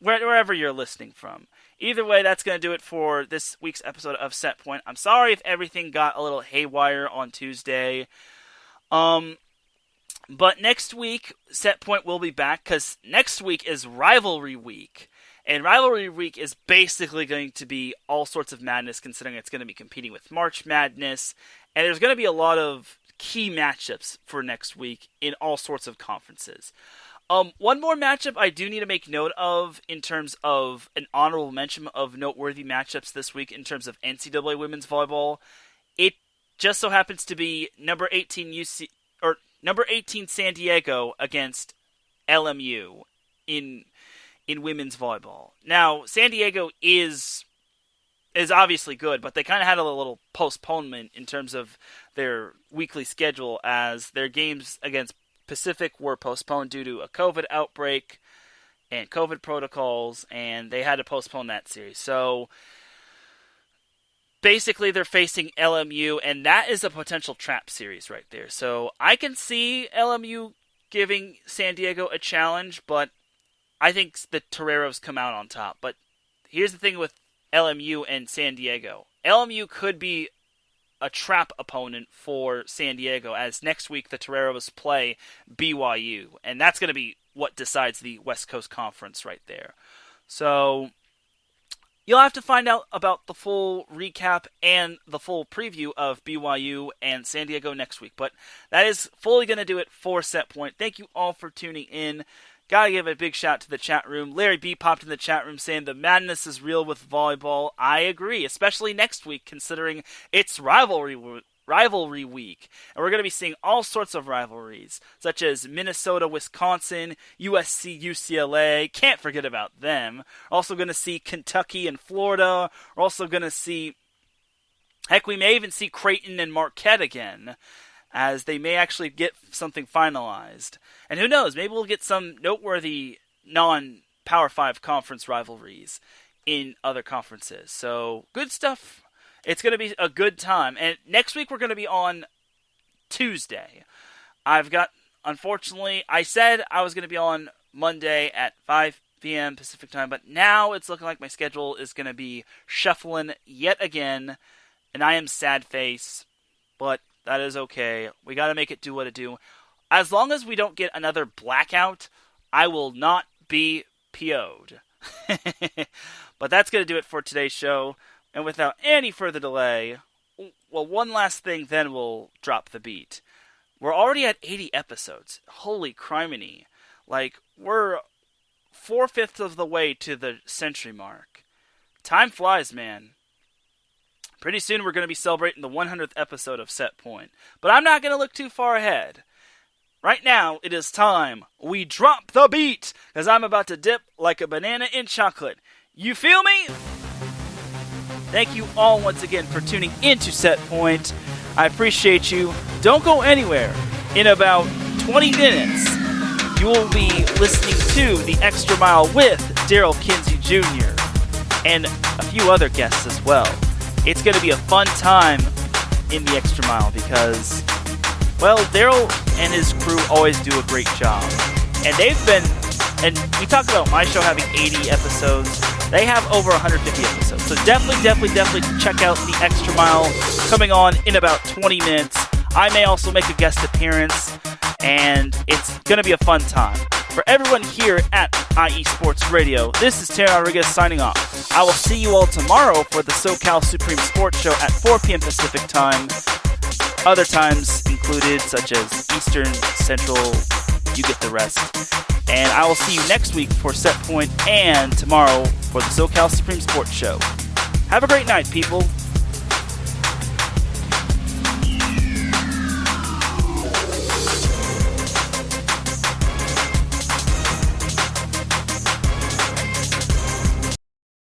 wherever you're listening from. Either way, that's going to do it for this week's episode of Set Point. I'm sorry if everything got a little haywire on Tuesday. But next week, Set Point will be back, because next week is Rivalry Week. And Rivalry Week is basically going to be all sorts of madness, considering it's going to be competing with March Madness. And there's going to be a lot of key matchups for next week in all sorts of conferences. One more matchup I do need to make note of in terms of an honorable mention of noteworthy matchups this week in terms of NCAA women's volleyball. It just so happens to be number 18 San Diego against LMU in women's volleyball. Now, San Diego is obviously good, but they kind of had a little postponement in terms of their weekly schedule, as their games against Pacific were postponed due to a COVID outbreak and COVID protocols, and they had to postpone that series. So basically they're facing LMU, and that is a potential trap series right there. So I can see LMU giving San Diego a challenge, but I think the Toreros come out on top. But here's the thing with LMU and San Diego. LMU could be a trap opponent for San Diego, as next week the Toreros play BYU, and that's going to be what decides the West Coast Conference right there. So you'll have to find out about the full recap and the full preview of BYU and San Diego next week. But that is fully going to do it for Set Point. Thank you all for tuning in. Gotta give a big shout to the chat room. Larry B popped in the chat room saying the madness is real with volleyball. I agree, especially next week, considering it's rivalry week. And we're going to be seeing all sorts of rivalries, such as Minnesota, Wisconsin, USC, UCLA. Can't forget about them. We're also going to see Kentucky and Florida. We're also going to see, heck, we may even see Creighton and Marquette again, as they may actually get something finalized. And who knows, maybe we'll get some noteworthy non-Power 5 conference rivalries in other conferences. So, good stuff. It's going to be a good time. And next week we're going to be on Tuesday. Unfortunately, I said I was going to be on Monday at 5 p.m. Pacific time, but now it's looking like my schedule is going to be shuffling yet again. And I am sad face, but that is okay. We got to make it do what it do. As long as we don't get another blackout, I will not be PO'd. But that's going to do it for today's show. And without any further delay, well, one last thing, then we'll drop the beat. We're already at 80 episodes. Holy criminy. Like, we're 4/5 of the way to the century mark. Time flies, man. Pretty soon we're going to be celebrating the 100th episode of Set Point. But I'm not going to look too far ahead. Right now, it is time we drop the beat, because I'm about to dip like a banana in chocolate. You feel me? Thank you all once again for tuning into Set Point. I appreciate you. Don't go anywhere. In about 20 minutes, you will be listening to The Extra Mile with Daryl Kinsey Jr. and a few other guests as well. It's going to be a fun time in The Extra Mile because, well, Daryl and his crew always do a great job. And and we talked about my show having 80 episodes. They have over 150 episodes. So definitely check out The Extra Mile coming on in about 20 minutes. I may also make a guest appearance, and it's going to be a fun time. For everyone here at IE Sports Radio, this is Teran Rodriguez signing off. I will see you all tomorrow for the SoCal Supreme Sports Show at 4 p.m. Pacific Time. Other times included, such as Eastern, Central, you get the rest. And I will see you next week for Set Point and tomorrow for the SoCal Supreme Sports Show. Have a great night, people.